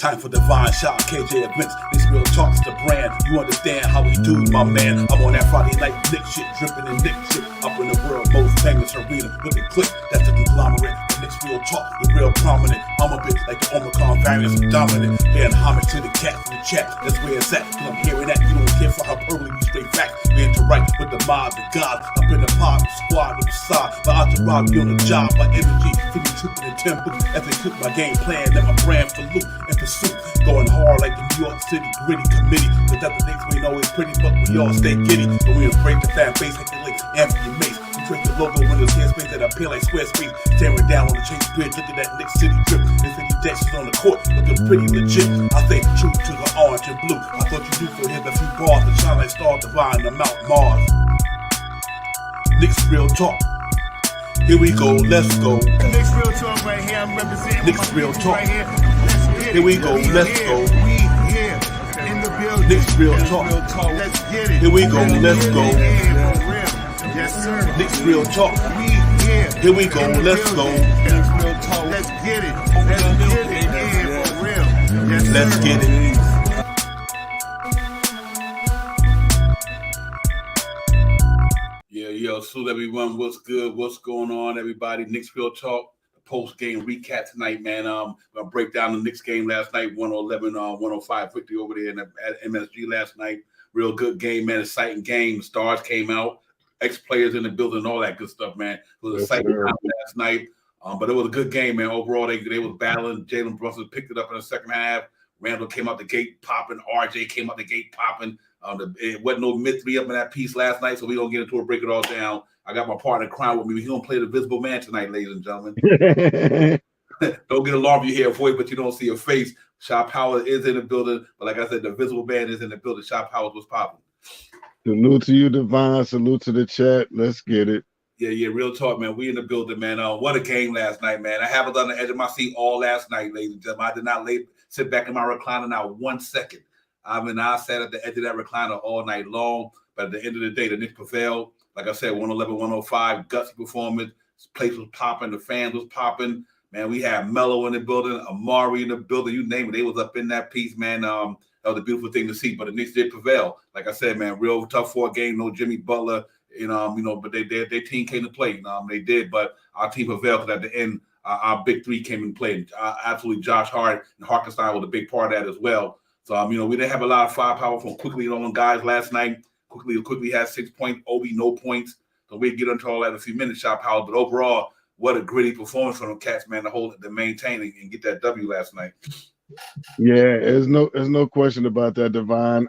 Time for divine shot, KJ events. This real talk's the brand. You understand how we do, my man. I'm on that Friday night Knicks shit, dripping in Knicks shit. Up in the world, most famous arena with the click. That's the conglomerate. The Knicks real talk, the real prominent. I'm a bit like the Omicron variant, dominant. Paying homage to the cats in the chat. That's where it's at. Cause I'm hearing that you don't care for hyperbole, we straight facts. We interact with the mob, the gods. Up in the pod, the squad, with the side. My entourage be on the job, my energy. Feeling tripping in tempo as they cook my game plan. Let my brand for loot and pursuit. Going hard like the New York City gritty committee. Cause that's the things we know is pretty, but we all stay giddy. But we embrace the fan base like the links, Anthony Mace. We drink the logo when there's airspace that appear like square space. Staring down on the Chase Bridge, look at that Knicks City drip. There's 50 dashes on the court, looking pretty legit. I stay true to the orange and blue. I thought you knew for here's a few bars to shine like stars divine to Mount Mars. Knicks real talk. Here we go, let's go. Knicks real talk right here. I'm representing Knicks real talk. right here. Let's get it. Here we go, let's go. We here in the building. Knicks real talk. Let's get it. Here we go, let's go. Yeah, for real. Yes, sir. Knicks real talk. We here. Here we go, let's go. Knicks real talk. Let's get it. Let's get it. Yeah, for real. Yes, sir. Let's get it. Yo, salute everyone. What's good? What's going on, everybody? Knicks Real Talk, the post-game recap tonight, man. I'm going to break down the Knicks game last night, 111-105 victory over there at MSG last night. Real good game, man. Exciting game. Stars came out, ex-players in the building, all that good stuff, man. It was exciting time last night. But it was a good game, man. Overall, they was battling. Jalen Brunson picked it up in the second half. Randall came out the gate popping. RJ came out the gate popping. It wasn't no mid-three up in that piece last night, so we don't get into it, break it all down. I got my partner crying with me. He's going to play the Visible Man tonight, ladies and gentlemen. Don't get alarmed if you hear a voice, but you don't see a face. Shy Power is in the building, but like I said, the Visible Man is in the building. Shy Power was popping. Salute to you, Divine. Salute to the chat. Let's get it. Yeah, real talk, man. We in the building, man. What a game last night, man. I haven't on the edge of my seat all last night, ladies and gentlemen. I did not sit back in my recliner not 1 second. I sat at the edge of that recliner all night long. But at the end of the day, the Knicks prevailed. Like I said, 111-105, gutsy performance. This place was popping. The fans was popping. Man, we had Melo in the building, Amari in the building. You name it. They was up in that piece, man. That was a beautiful thing to see. But the Knicks did prevail. Like I said, man, real tough for a game. No Jimmy Butler. But their team came to play. They did, but our team prevailed because at the end, our big three came and played. Absolutely, Josh Hart and Hartenstein was a big part of that as well. So, we didn't have a lot of firepower from quickly on guys last night. Quickly had 6 points. Obi, no points. So we'll get into all that in a few minutes, Shop Power. But overall, what a gritty performance from the Cats, man, to maintain and get that W last night. Yeah, there's no question about that, Divine.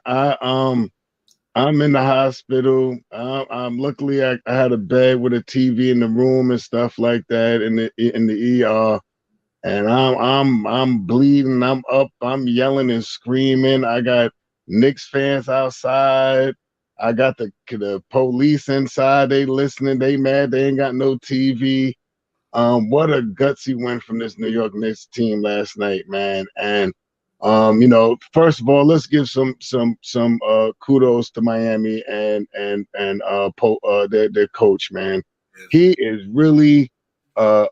I'm in the hospital. I'm luckily I had a bed with a TV in the room and stuff like that in the ER. And I'm bleeding. I'm up. I'm yelling and screaming. I got Knicks fans outside. I got the police inside. They listening. They mad. They ain't got no TV. What a gutsy win from this New York Knicks team last night, man. And first of all, let's give some kudos to Miami and their coach, man. He is really I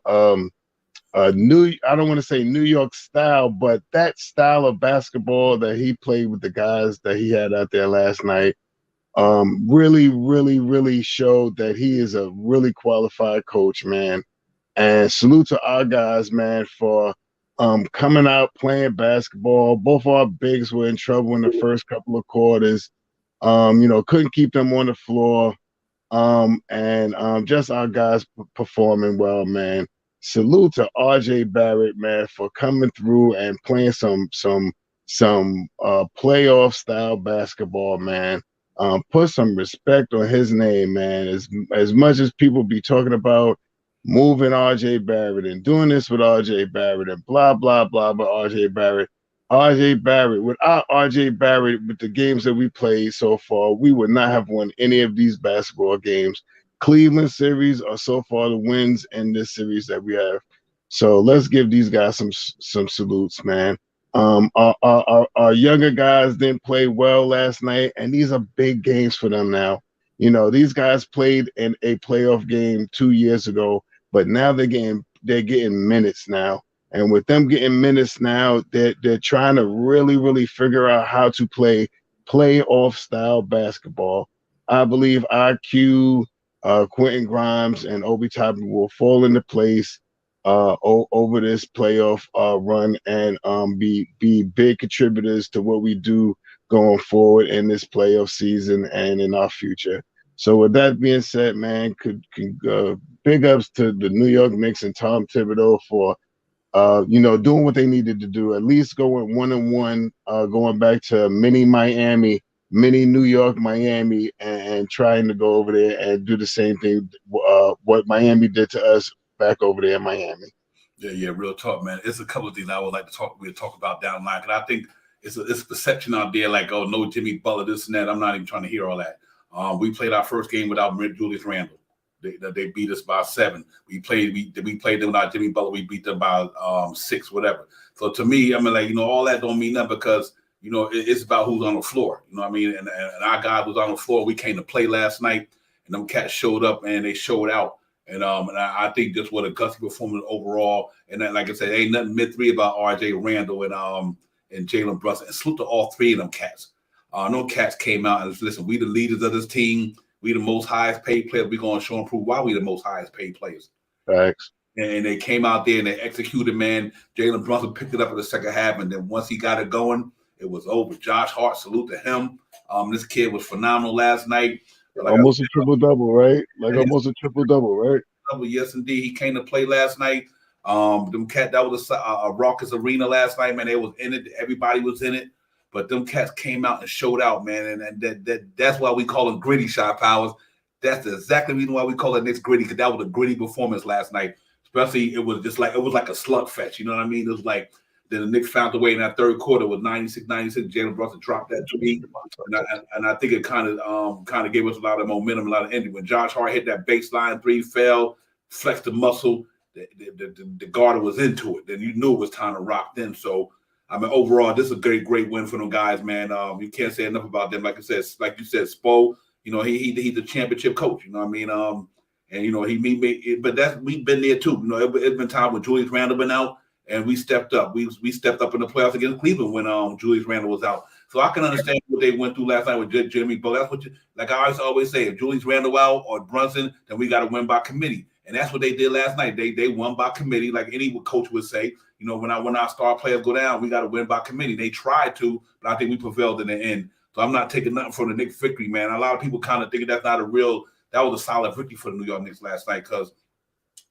don't want to say New York style, but that style of basketball that he played with the guys that he had out there last night really, really, really showed that he is a really qualified coach, man. And salute to our guys, man, for coming out playing basketball. Both our bigs were in trouble in the first couple of quarters. Couldn't keep them on the floor. And just our guys performing well, man. Salute to RJ Barrett, man, for coming through and playing some playoff style basketball, man. Put some respect on his name, man. As much as people be talking about moving RJ Barrett and doing this with RJ Barrett and blah blah blah, but RJ Barrett, without RJ Barrett, with the games that we played so far, we would not have won any of these basketball games. Cleveland series are so far the wins in this series that we have. So let's give these guys some salutes, man. Our younger guys didn't play well last night, and these are big games for them now. These guys played in a playoff game 2 years ago, but now they're getting minutes now. And with them getting minutes now, they're trying to really figure out how to play playoff style basketball. I believe IQ, Quentin Grimes, and Obi Toppin will fall into place over this playoff run and be big contributors to what we do going forward in this playoff season and in our future. So with that being said, man, big ups to the New York Knicks and Tom Thibodeau for doing what they needed to do, at least going 1-1, going back to mini Miami, mini New York, Miami, and trying to go over there and do the same thing what Miami did to us back over there in Miami. Yeah, real talk, man. It's a couple of things I would like to talk about down the line, because I think it's a perception out there like, oh, no Jimmy Butler, this and that. I'm not even trying to hear all that. We played our first game without Julius Randle. They beat us by 7. We played them without Jimmy Butler. We beat them by 6, whatever. So to me, I mean, like, all that don't mean nothing, because it's about who's on the floor. You know what I mean? And our guy was on the floor. We came to play last night, and them cats showed up and they showed out. And I think just what a gutsy performance overall. And then, like I said, ain't nothing mid-3 about R.J. Randall and Jalen Brunson. And salute to all 3 of them cats. No cats came out and listen, we the leaders of this team. We the most highest paid players. We're going to show and prove why we the most highest paid players. Thanks. And they came out there and they executed, man. Jalen Brunson picked it up in the second half, and then once he got it going, it was over. Josh Hart, salute to him. This kid was phenomenal last night. Like almost a triple-double, right? Like almost a triple-double, right? Yes, indeed. He came to play last night. That was a raucous arena last night, man. They was in it. Everybody was in it. But them cats came out and showed out, man, and that's why we call them gritty, Shot Powers. That's the exactly reason why we call it Knicks gritty, because that was a gritty performance last night. Especially, it was like a slugfest. You know what I mean? It was like then the Knicks found a way in that third quarter with 96-96. Jalen Brunson dropped that three, and I think it kind of gave us a lot of momentum, a lot of energy. When Josh Hart hit that baseline 3, fell, flexed the muscle, the guard was into it. Then you knew it was time to rock. Then so. I mean, overall, this is a great win for them guys, man. You can't say enough about them. Like you said, Spo, he's the championship coach. You know what I mean? And but we've been there too. It's been time when Julius Randle been out, and we stepped up. We stepped up in the playoffs against Cleveland when Julius Randle was out. So I can understand what they went through last night with Jimmy Butler. That's like I always say, if Julius Randle out or Brunson, then we got to win by committee. And that's what they did last night. They won by committee, like any coach would say. When our star players go down, we got to win by committee. They tried to, but I think we prevailed in the end. So I'm not taking nothing from the Knicks victory, man. A lot of people kind of think that was a solid victory for the New York Knicks last night, because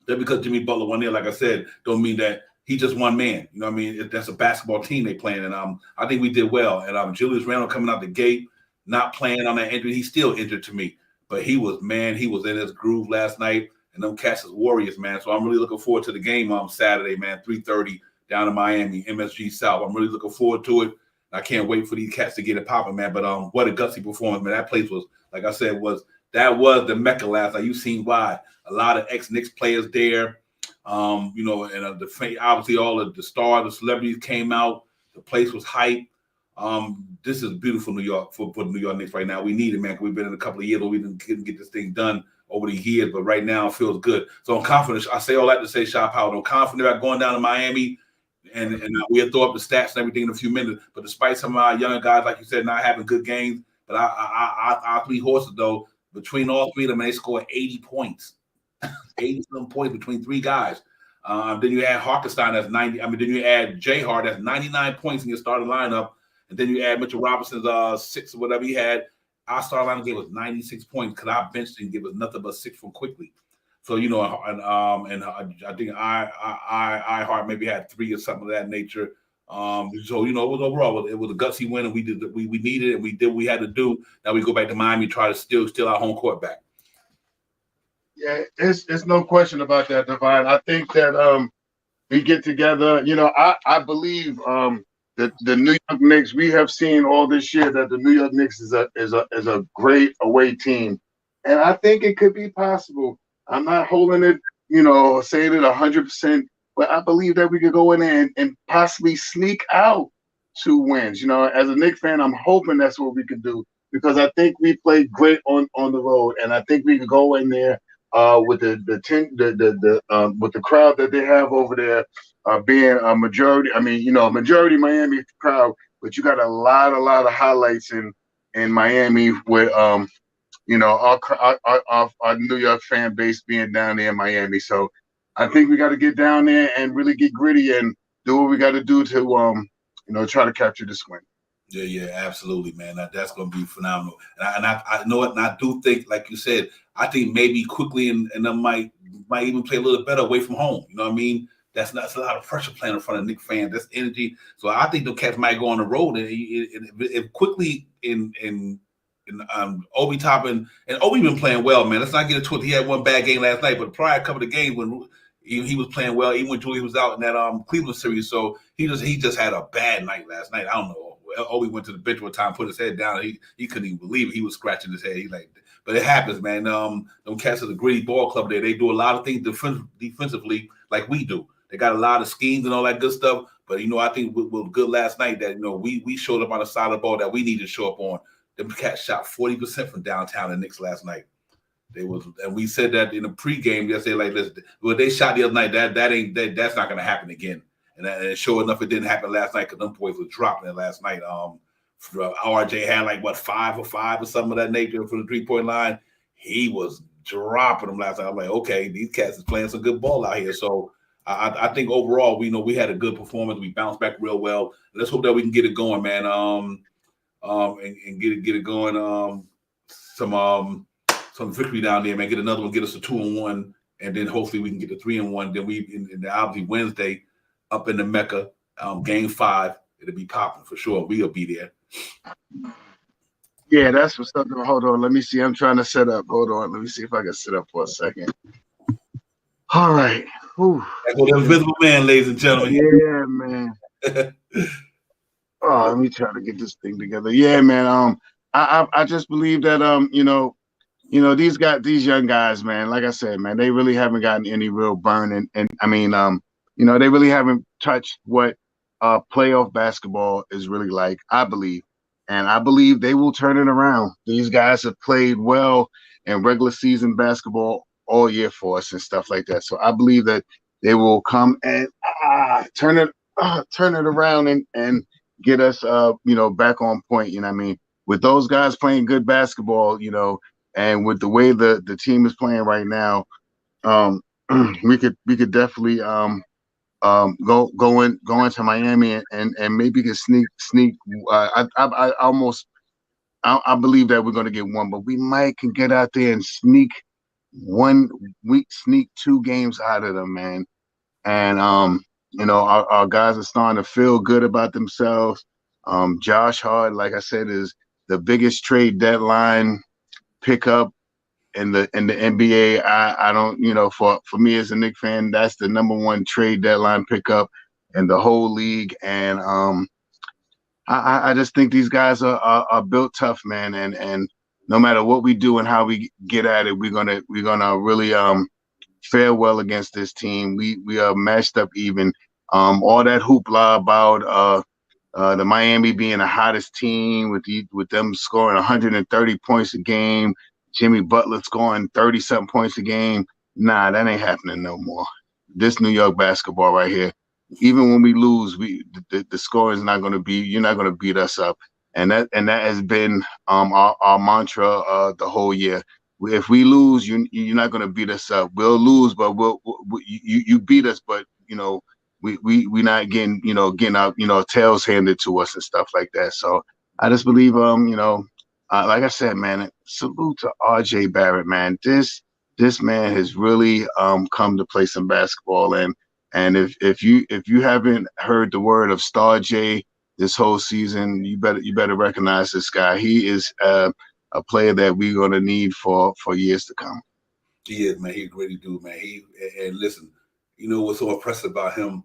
Jimmy Butler won there, like I said, don't mean that he just one man. You know what I mean? That's a basketball team they playing, and I think we did well. And Julius Randle coming out the gate, not playing on that injury. He's still injured to me, but he was in his groove last night. And them cats is warriors, man. So I'm really looking forward to the game on Saturday, man, 3:30 down in Miami, MSG South. I'm really looking forward to it. I can't wait for these cats to get it popping, man. But what a gutsy performance, man. That place was, like I said, was the Mecca last night. You've seen why. A lot of ex-Knicks players there. And obviously all of the stars, the celebrities came out. The place was hype. This is beautiful New York for the New York Knicks right now. We need it, man, because we've been in a couple of years where we couldn't get this thing done over the years, but right now it feels good. So I'm confident. I say all that to say, Shop Howard, I'm confident about going down to Miami, and we'll throw up the stats and everything in a few minutes. But despite some of our younger guys, like you said, not having good games, but our 3 horses, though, between all 3 of them, they scored 80 points. 80-some points between 3 guys. Then you add Hartenstein, that's 90. I mean, then you add Jay Hart, that's 99 points in your starting lineup. And then you add Mitchell Robinson's 6 or whatever he had. Our starting lineup gave us 96 points because our bench didn't give us nothing but 6 from quickly. So, and I think I Hart maybe had 3 or something of that nature. So, it was overall, it was a gutsy win, and we needed it, and we did what we had to do. Now we go back to Miami, try to steal our home court back. Yeah, it's no question about that, Divine. I think that we get together. I believe the New York Knicks. We have seen all this year that the New York Knicks is a great away team, and I think it could be possible. I'm not holding it, saying it 100%, but I believe that we could go in there and possibly sneak out 2 wins. As a Knicks fan, I'm hoping that's what we could do, because I think we played great on the road, and I think we could go in there with the crowd that they have over there, being a majority. I mean, a majority Miami crowd, but you got a lot of highlights in Miami with our New York fan base being down there in Miami. So I think we got to get down there and really get gritty and do what we got to do to try to capture this win. Yeah, absolutely, man. That's going to be phenomenal. And I know it, and I do think, like you said, I think maybe quickly and them might even play a little better away from home. You know what I mean? That's a lot of pressure playing in front of Knicks fans. That's energy. So I think the Cats might go on the road and if quickly in Obi Toppin and Obi been playing well, man. Let's not get into it. He had one bad game last night, but prior couple of games when he was playing well, even when Julie was out in that Cleveland series. So he just had a bad night last night. I don't know. Obi went to the bench one time, put his head down. He couldn't even believe it. He was scratching his head. But it happens, man. Them Cats are the gritty ball club there. They do a lot of things defensively like we do. They got a lot of schemes and all that good stuff. But I think we were good last night that we showed up on the side of the ball that we need to show up on. Them Cats shot 40% from downtown the Knicks last night. And we said that in the pregame yesterday, like, listen, what they shot the other night, that's not going to happen again. And sure enough, it didn't happen last night because them boys were dropping it last night. RJ had like 5 for 5 or something of that nature for the 3-point line. He was dropping them last night. I'm like, okay, these Cats is playing some good ball out here. So I think overall, we had a good performance. We bounced back real well. Let's hope that we can get it going, man. And get it going. Some victory down there, man. Get another one, get us a 2-1, and then hopefully we can get a 3-1. Then we in obviously Wednesday up in the Mecca, game 5. It'll be popping for sure. We'll be there. Yeah, that's what's up. Hold on, let me see. I'm trying to set up. Hold on, let me see if I can set up for a second. All right. Whew. That's the invisible man, ladies and gentlemen. Yeah, man. Let me try to get this thing together. Yeah, man. I just believe that these young guys, man, like I said, man, they really haven't gotten any real burn and I mean, they really haven't touched what playoff basketball is really like, I believe. And I believe they will turn it around. These guys have played well in regular season basketball all year for us and stuff like that. So I believe that they will come and turn it around and get us back on point. You know what I mean? With those guys playing good basketball, and with the way the team is playing right now, we could definitely go into Miami and maybe can sneak. I believe that we're going to get one, but we can get out there and sneak 2 games out of them, man. And our guys are starting to feel good about themselves. Josh Hart, like I said, is the biggest trade deadline pickup in the NBA. I don't, for me as a Knicks fan, that's the number 1 trade deadline pickup in the whole league. And I just think these guys are built tough, man. And no matter what we do and how we get at it, we're gonna really fare well against this team. We are matched up even. All that hoopla about the Miami being the hottest team with them scoring 130 points a game, Jimmy Butler scoring 30-something points a game. Nah, that ain't happening no more. This New York basketball right here, even when we lose, the score is not going to be. You're not going to beat us up, and that has been our mantra the whole year. If we lose, you're not going to beat us up. We'll lose, but you beat us, but we not getting our tails handed to us and stuff like that. So I just believe like I said, man, salute to RJ Barrett, man. This man has really come to play some basketball, and if you haven't heard the word of Star J this whole season, you better recognize this guy. He is a player that we're gonna need for years to come. He is, man. He's a great dude, man. And listen, what's so impressive about him?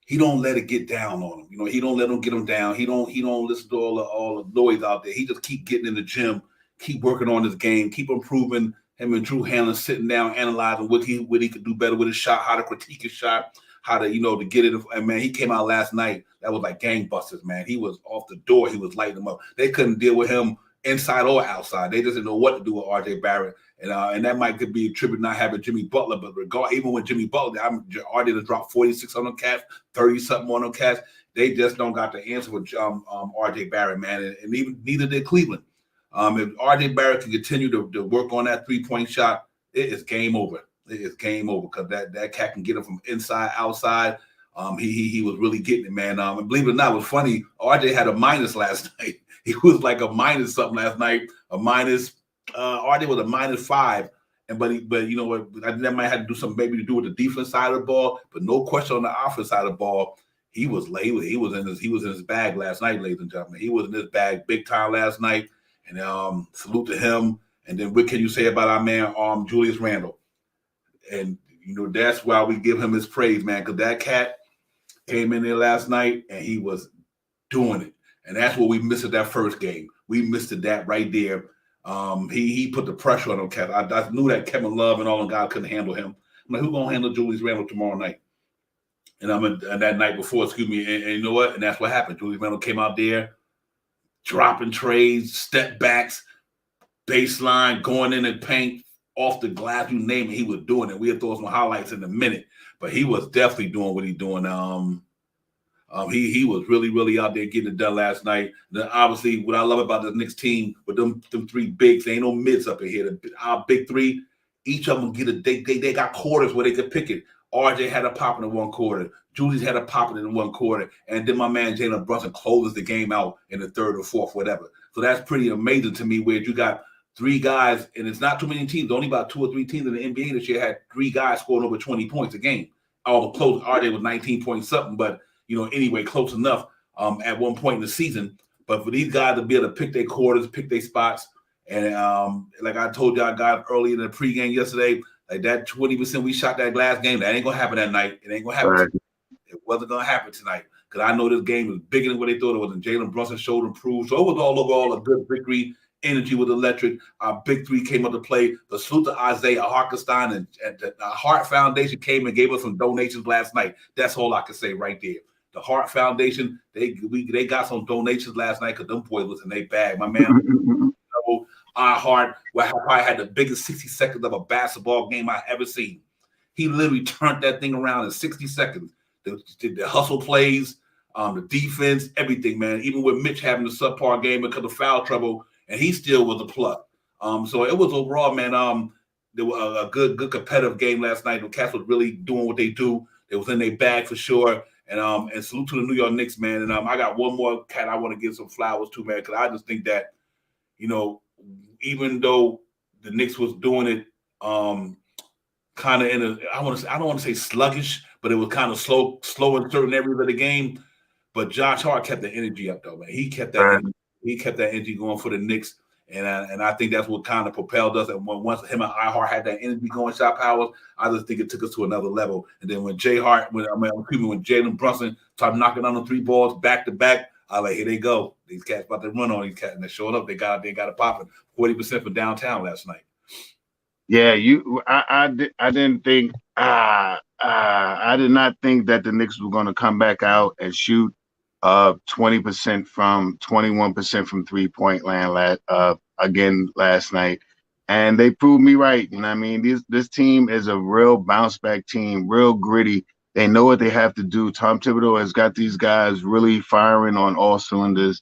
He don't let it get down on him. He don't let them get him down. He don't listen to all the noise out there. He just keep getting in the gym, keep working on his game, keep improving. Him and Drew Hanlon sitting down, analyzing what he could do better with his shot, how to critique his shot, how to to get it. And man, he came out last night. That was like gangbusters, man. He was off the door. He was lighting them up. They couldn't deal with him inside or outside. They just didn't know what to do with R.J. Barrett. And that might could be a tribute not having Jimmy Butler, but even with Jimmy Butler, RJ has dropped 46 on them cats, 30-something on them cats. They just don't got the answer with R.J. Barrett, man, and even neither did Cleveland. If R.J. Barrett can continue to work on that three-point shot, it is game over. It is game over because that cat can get him from inside, outside. He was really getting it, man. And believe it or not, it was funny. RJ had a minus last night. He was like a minus something last night. A minus. RJ was a -5, but you know what? I think that might have to do something maybe to do with the defense side of the ball, but no question on the offense side of the ball. He was in his bag last night, ladies and gentlemen. He was in his bag big time last night, and salute to him. And then what can you say about our man Julius Randle? And you know that's why we give him his praise, man, because that cat came in there last night and he was doing it, and that's what we missed at that first game. We missed that right there. He put the pressure on him, cat. I knew that Kevin Love and all them guys couldn't handle him. I'm like, who's gonna handle Julius Randle tomorrow night? And that night before, excuse me, and you know what? And that's what happened. Julius Randle came out there, dropping trades, step backs, baseline, going in and paint, off the glass, you name it, he was doing it. We'll throw some highlights in a minute, but he was definitely doing what he's doing. He was really, really out there getting it done last night. Then obviously, what I love about the Knicks team with them three bigs, there ain't no mids up in here. Our big three, each of them they got quarters where they could pick it. RJ had a pop in the one quarter. Julius had a pop in the one quarter. And then my man Jalen Brunson closes the game out in the third or fourth, whatever. So that's pretty amazing to me where you got three guys, and it's not too many teams. Only about 2 or 3 teams in the NBA this year had 3 guys scoring over 20 points a game. All close. RJ was 19 point something, but anyway, close enough at one point in the season. But for these guys to be able to pick their quarters, pick their spots, and like I told y'all guys early in the pregame yesterday, like that 20% we shot that last game, that ain't gonna happen that night. It ain't gonna happen. Right. It wasn't gonna happen tonight because I know this game was bigger than what they thought it was. And Jalen Brunson showed improved, so it was all a good victory. Energy was electric. Our big three came up to play. The salute to Isaiah Hartenstein and the Hart Foundation came and gave us some donations last night. That's all I can say right there. The Hart Foundation, they got some donations last night because them boys was in their bag. My man, our Hart, probably had the biggest 60 seconds of a basketball game I ever seen. He literally turned that thing around in 60 seconds. The hustle plays, the defense, everything, man. Even with Mitch having the subpar game because of foul trouble, and he still was a plug. So it was overall, man. There was a good competitive game last night. The Cats was really doing what they do. They was in their bag for sure. And salute to the New York Knicks, man. And I got one more cat I want to give some flowers to, man, because I just think that, even though the Knicks was doing it kind of in a, I don't want to say sluggish, but it was kind of slow in certain areas of the game. But Josh Hart kept the energy up, though, man. He kept that energy going for the Knicks. And I think that's what kind of propelled us. And once him and Hart had that energy going, shot powers, I just think it took us to another level. And then when Jalen Brunson started knocking on the 3 balls back to back, I was like, here they go. These cats about to run on these cats, and they're showing up. They got it popping. 40% for downtown last night. Yeah, I didn't think I did not think that the Knicks were going to come back out and shoot 20% from 21% from 3-point land again last night, and they proved me right. You know what I mean? This team is a real bounce back team, real gritty. They know what they have to do. Tom Thibodeau has got these guys really firing on all cylinders.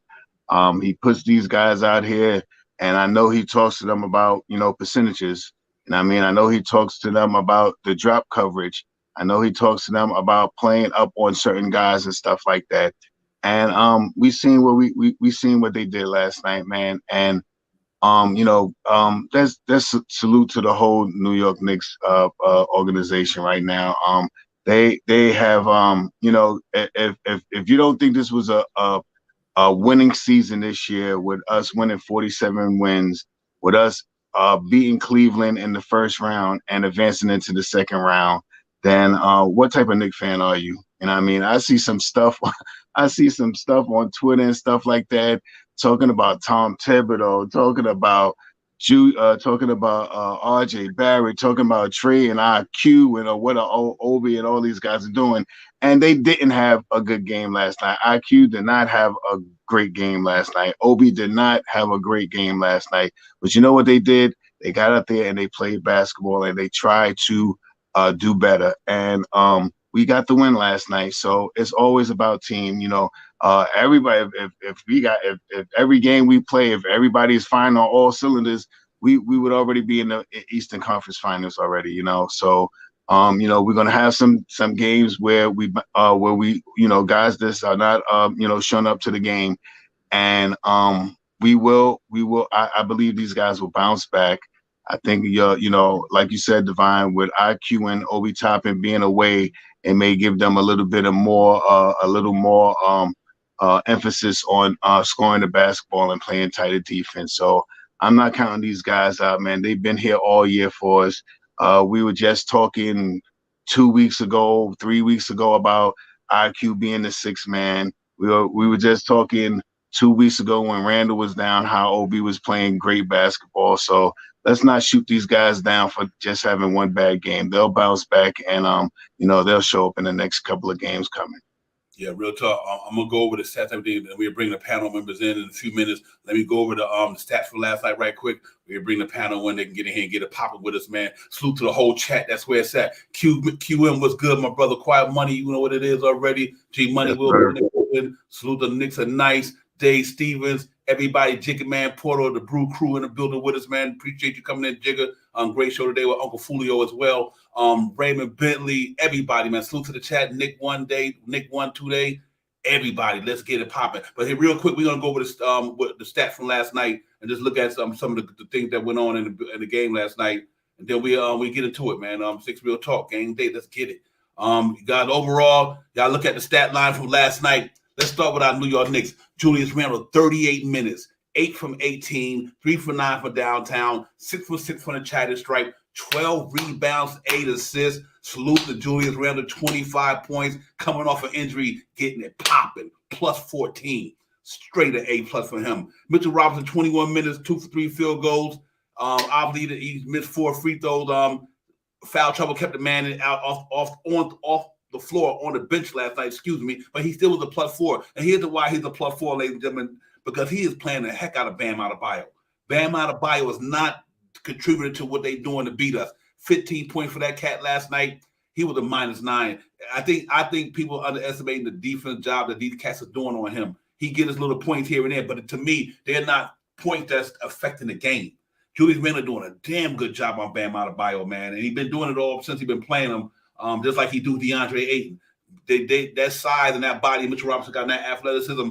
He puts these guys out here, and I know he talks to them about percentages. And I mean, I know he talks to them about the drop coverage. I know he talks to them about playing up on certain guys and stuff like that. And we seen what they did last night, man. And that's salute to the whole New York Knicks organization right now. They have if you don't think this was a winning season this year with us winning 47 wins, with us beating Cleveland in the first round and advancing into the second round, then what type of Knicks fan are you? And I mean, I see some stuff on Twitter and stuff like that, talking about Tom Thibodeau, talking about talking about RJ Barrett, talking about Trey and IQ and what Obi and all these guys are doing. And they didn't have a good game last night. IQ did not have a great game last night. Obi did not have a great game last night. But you know what they did? They got out there and they played basketball and they tried to do better. And we got the win last night. So it's always about team. Everybody, if every game we play, if everybody is fine on all cylinders, we would already be in the Eastern Conference Finals already. So we're gonna have some games where we guys that are not showing up to the game, and we will. I believe these guys will bounce back. I think like you said, Divine, with IQ and Obi Toppin being away, it may give them a little more emphasis on scoring the basketball and playing tighter defense. So I'm not counting these guys out, man. They've been here all year for us. We were just talking 3 weeks ago about IQ being the sixth man. We were just talking 2 weeks ago when Randall was down, how Obi was playing great basketball. So let's not shoot these guys down for just having one bad game. They'll bounce back and they'll show up in the next couple of games coming. Yeah, real talk. I'm gonna go over the stats and everything, and we'll bring the panel members in a few minutes. Let me go over the stats from last night right quick. We'll bring the panel when they can get in here and get it popping with us, man. Salute to the whole chat. That's where it's at. QM was good, my brother. Quiet Money, you know what it is already. G Money will win. Salute the Knicks are nice. Dave Stevens, everybody, Jigga Man, Porter, the Brew Crew in the building with us, man. Appreciate you coming in, Jigga. Great show today with Uncle Fulio as well. Raymond Bentley, everybody, man. Salute to the chat. Nick 1 day, Nick 1 2 day. Everybody, let's get it popping. But here, real quick, we're gonna go over this with the stats from last night and just look at some of the things that went on in the game last night, and then we get into it, man. Six Real Talk game day. Let's get it. Guys, overall, y'all look at the stat line from last night. Let's start with our New York Knicks. Julius Randle, 38 minutes, 8 from 18, 3 for 9 for downtown, 6 for 6 from the China stripe, 12 rebounds, 8 assists. Salute to Julius Randle, 25 points, coming off an injury, getting it popping, plus 14. Straight an A+ for him. Mitchell Robinson, 21 minutes, 2 for 3 field goals. Obviously, he missed 4 free throws. Foul trouble kept the man out off the floor on the bench last night, but he still was a +4. And here's why he's a +4, ladies and gentlemen, because he is playing the heck out of Bam Adebayo. Bam Adebayo is not contributing to what they're doing to beat us. 15 points for that cat last night. He was a -9. I think people underestimating the defense job that these cats are doing on him. He gets his little points here and there, but to me, they're not points that's affecting the game. Julius Randle doing a damn good job on Bam Adebayo, man, and he's been doing it all since he's been playing him. Just like he do DeAndre Ayton. That size and that body Mitchell Robinson got, and that athleticism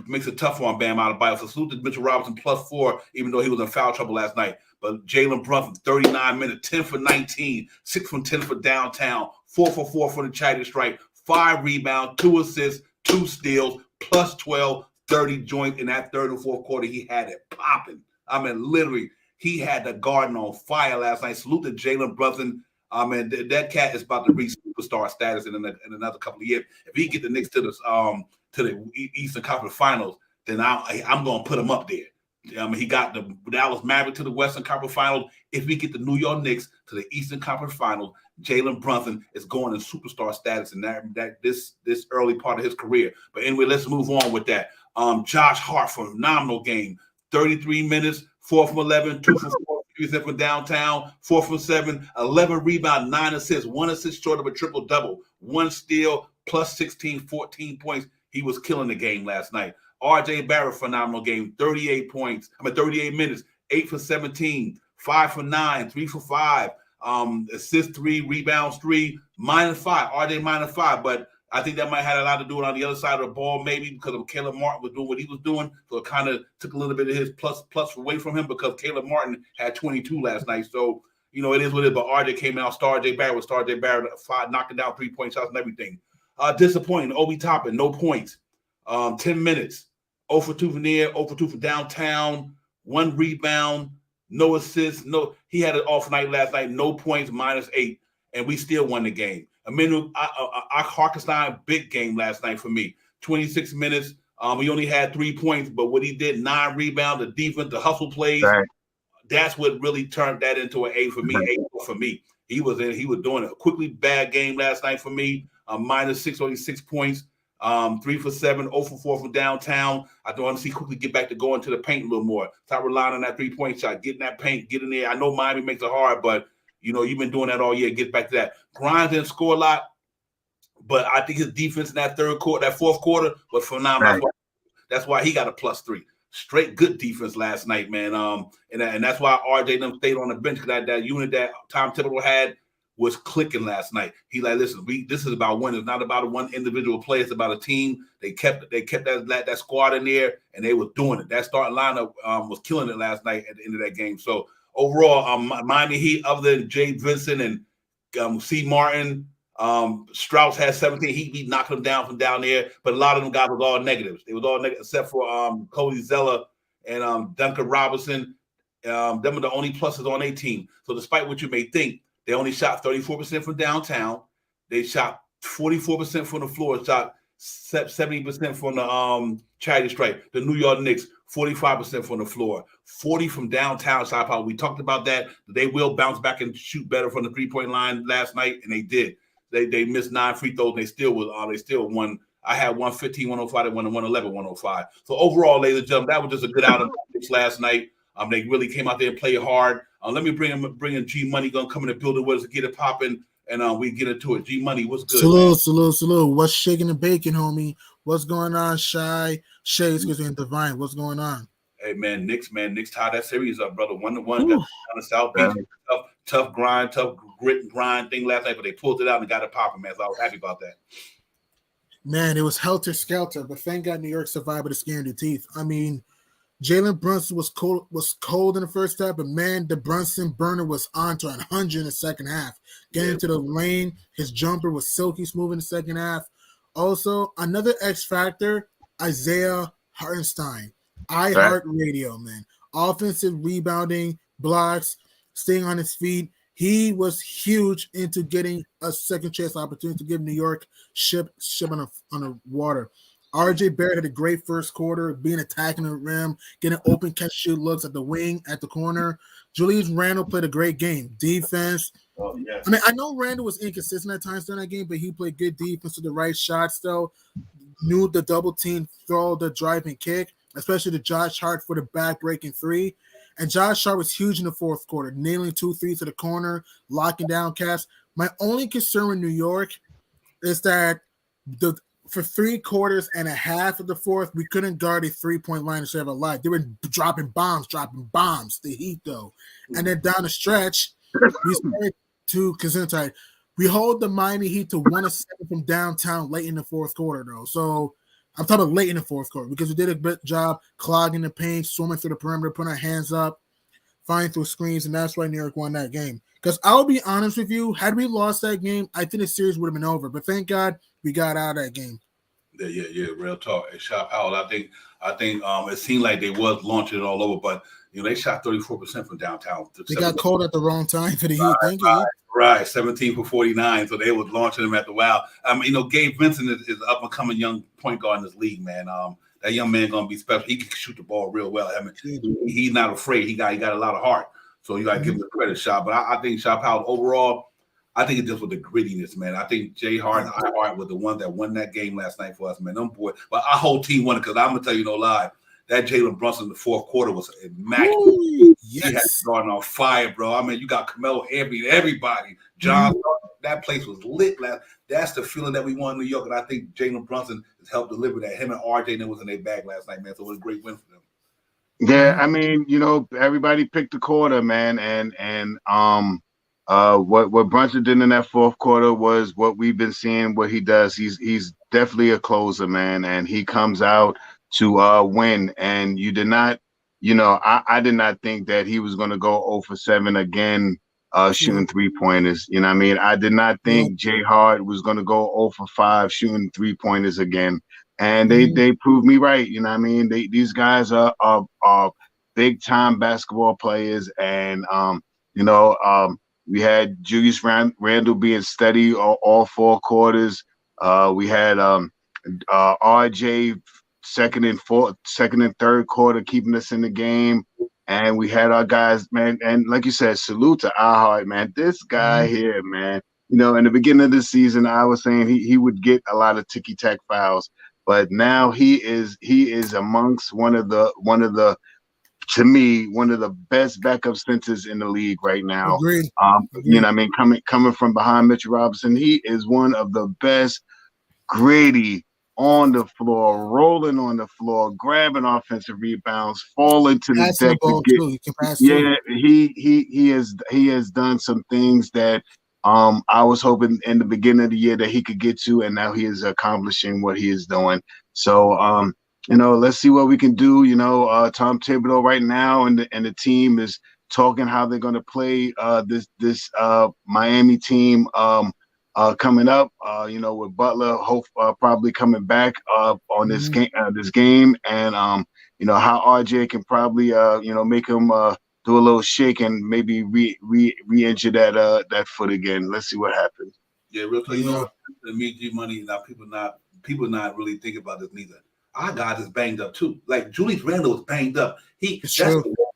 makes it tough on Bam Adebayo. So salute to Mitchell Robinson, +4, even though he was in foul trouble last night. But Jalen Brunson, 39 minutes, 10 for 19, 6 from 10 for downtown, 4 for 4 for the China strike, 5 rebounds, 2 assists, 2 steals, +12, 30 joints in that third and fourth quarter. He had it popping. I mean, literally, he had the Garden on fire last night. Salute to Jalen Brunson. That cat is about to reach superstar status in another couple of years. If he get the Knicks to the Eastern Conference Finals, then I'm going to put him up there. He got the Dallas Mavericks to the Western Conference Finals. If we get the New York Knicks to the Eastern Conference Finals, Jalen Brunson is going in superstar status in this early part of his career. But anyway, let's move on with that. Josh Hart, phenomenal game, 33 minutes, 4 from 11, 2 from 4. From downtown, 4 from 7, 11 rebounds, 9 assists, 1 assist short of a triple-double, 1 steal, +16, 14 points. He was killing the game last night. RJ Barrett, phenomenal game, 38 minutes, 8 for 17, 5 for 9, 3 for 5, assist 3, rebounds 3, -5, RJ -5, but I think that might have a lot to do with on the other side of the ball, maybe because of Caleb Martin was doing what he was doing. So it kind of took a little bit of his plus away from him because Caleb Martin had 22 last night. So, it is what it is. But RJ came out, RJ Barrett, 5, knocking down 3-point shots and everything. Disappointing. Obi Toppin, no points. 10 minutes. 0 for 2 from there, 0 for 2 from downtown, 1 rebound, no assists. He had an off night last night, no points, -8, and we still won the game. Aminu Harkenstein, big game last night for me. 26 minutes. He only had 3 points, but what he did, 9 rebounds, the defense, the hustle plays. Right. that's what really turned that into an A for me. A for me. He was doing a quickly bad game last night for me. -6, only 6 points. 3 for 7, 0 for 4 from downtown. I don't want to see quickly get back to going to the paint a little more. Stop relying on that 3-point shot. Get in that paint, get in there. I know Miami makes it hard, but you've been doing that all year. Get back to that. Grimes didn't score a lot, but I think his defense in that fourth quarter was phenomenal. Right. That's why he got a +3. Straight good defense last night, man. And that's why RJ them stayed on the bench, because that unit that Tom Thibodeau had was clicking last night. He like, listen, this is about winning. It's not about one individual player. It's about a team. They kept that squad in there, and they were doing it. That starting lineup was killing it last night at the end of that game. So overall, Miami Heat, other than Jay Vincent and C. Martin, Strauss had 17. He knocked them down from down there, but a lot of them guys was all negatives. They was all negative except for Cody Zeller and Duncan Robinson. Them are the only pluses on their team. So despite what you may think, they only shot 34% from downtown. They shot 44% from the floor, shot 70% from the charity stripe. The New York Knicks, 45% from the floor, 40 from downtown shot power. We talked about that. They will bounce back and shoot better from the 3-point line last night, and they did. They missed 9 free throws, and they still won. I had 115-105, they won 111-105. So overall, ladies and gentlemen, that was just a good outing last night. They really came out there and played hard. Let me bring in G Money, gonna come in the building with us to get it popping, and we get into it. G Money, what's good? Salute. What's shaking the bacon, homie? What's going on, Shay, and Divine? What's going on? Hey man, Knicks tied that series up, brother. 1-1. Got down the South Beach. Tough grind, tough grit and grind thing last night, but they pulled it out and got it popping, man. So I was happy about that. Man, it was helter skelter, but thank God New York survived with a skin in the teeth. I mean, Jalen Brunson was cold in the first half, but man, the Brunson burner was on to 100 in the second half. Getting into the lane, his jumper was silky smooth in the second half. Also, another X factor, Isaiah Hartenstein. Heart Radio, man. Offensive rebounding, blocks, staying on his feet. He was huge into getting a second chance opportunity to give New York ship on the water. RJ Barrett had a great first quarter, being attacking the rim, getting open catch shoot looks at the wing, at the corner. Julius Randle played a great game. Defense. Oh, yes. I mean, I know Randle was inconsistent at times during that game, but he played good defense with the right shots, though. Knew the double team, throw the driving kick, especially to Josh Hart for the back-breaking 3. And Josh Hart was huge in the fourth quarter, nailing 2 threes to the corner, locking down Cavs. My only concern with New York is that for 3 quarters and a half of the fourth, we couldn't guard a 3-point line to save our life. They were dropping bombs, the Heat, though. And then down the stretch, we started to Gesundheit. We hold the Miami Heat to 1 of 7 from downtown late in the fourth quarter, though. So I'm talking about late in the fourth quarter because we did a good job clogging the paint, swimming through the perimeter, putting our hands up, flying through screens, and that's why New York won that game. Because I'll be honest with you, had we lost that game, I think the series would have been over. But thank God we got out of that game. Yeah, real talk. And Shop Howell, I think it seemed like they was launching it all over, but they shot 34% from downtown. They got cold at the wrong time for the Heat. Thank you. Right, 17 for 49. So they was launching them at the wow. Gabe Vincent is an up and coming young point guard in this league, man. That young man gonna be special. He can shoot the ball real well. I mean, he's not afraid. He got a lot of heart. So you gotta give him the credit, Shop. But I think Shop Howell overall, I think it's just with the grittiness, man. I think Jay Hart and I Hart were the ones that won that game last night for us, man. Them boys, but our whole team won it because I'm gonna tell you no lie. That Jalen Brunson in the fourth quarter was immaculate. Yes. He had starting on fire, bro. I mean, you got Carmelo Anthony, everybody. John, that place was lit. That's the feeling that we want in New York, and I think Jalen Brunson has helped deliver that. Him and RJ was in their bag last night, man. So it was a great win for them. Yeah, I mean, everybody picked the quarter, man, and what Brunson did in that fourth quarter was what we've been seeing. What he does, he's definitely a closer, man, and he comes out to win. And you did not, I did not think that he was going to go 0 for 7 again, shooting 3-pointers. You know what I mean? I did not think Jay Hart was going to go 0 for 5 shooting 3-pointers again. And they proved me right. You know what I mean? These guys are big time basketball players. And, we had Julius Randle being steady all 4 quarters. We had RJ second and third quarter keeping us in the game. and we had our guys, man. And like you said, salute to Ahart, man. This guy here, man. You know, in the beginning of the season, I was saying he would get a lot of ticky tack fouls, but now he is amongst one of the to me, one of the best backup centers in the league right now. Agreed. You know, what I mean, coming from behind Mitchell Robinson, he is one of the best. Gritty on the floor, rolling on the floor, grabbing offensive rebounds, falling to the deck to get. He can pass yeah, too. he has done some things that I was hoping in the beginning of the year that he could get to, and now he is accomplishing what he is doing. So you know, let's see what we can do. You know, Tom Thibodeau right now and the team is talking how they're going to play this Miami team coming up. You know, with Butler probably coming back on this game, and you know how RJ can probably you know make him do a little shake and maybe re-injure that foot again. Let's see what happens. Yeah, real quick. You know, the G money now. People not really thinking about this neither. Our guy is banged up too. Like Julius Randle is banged up.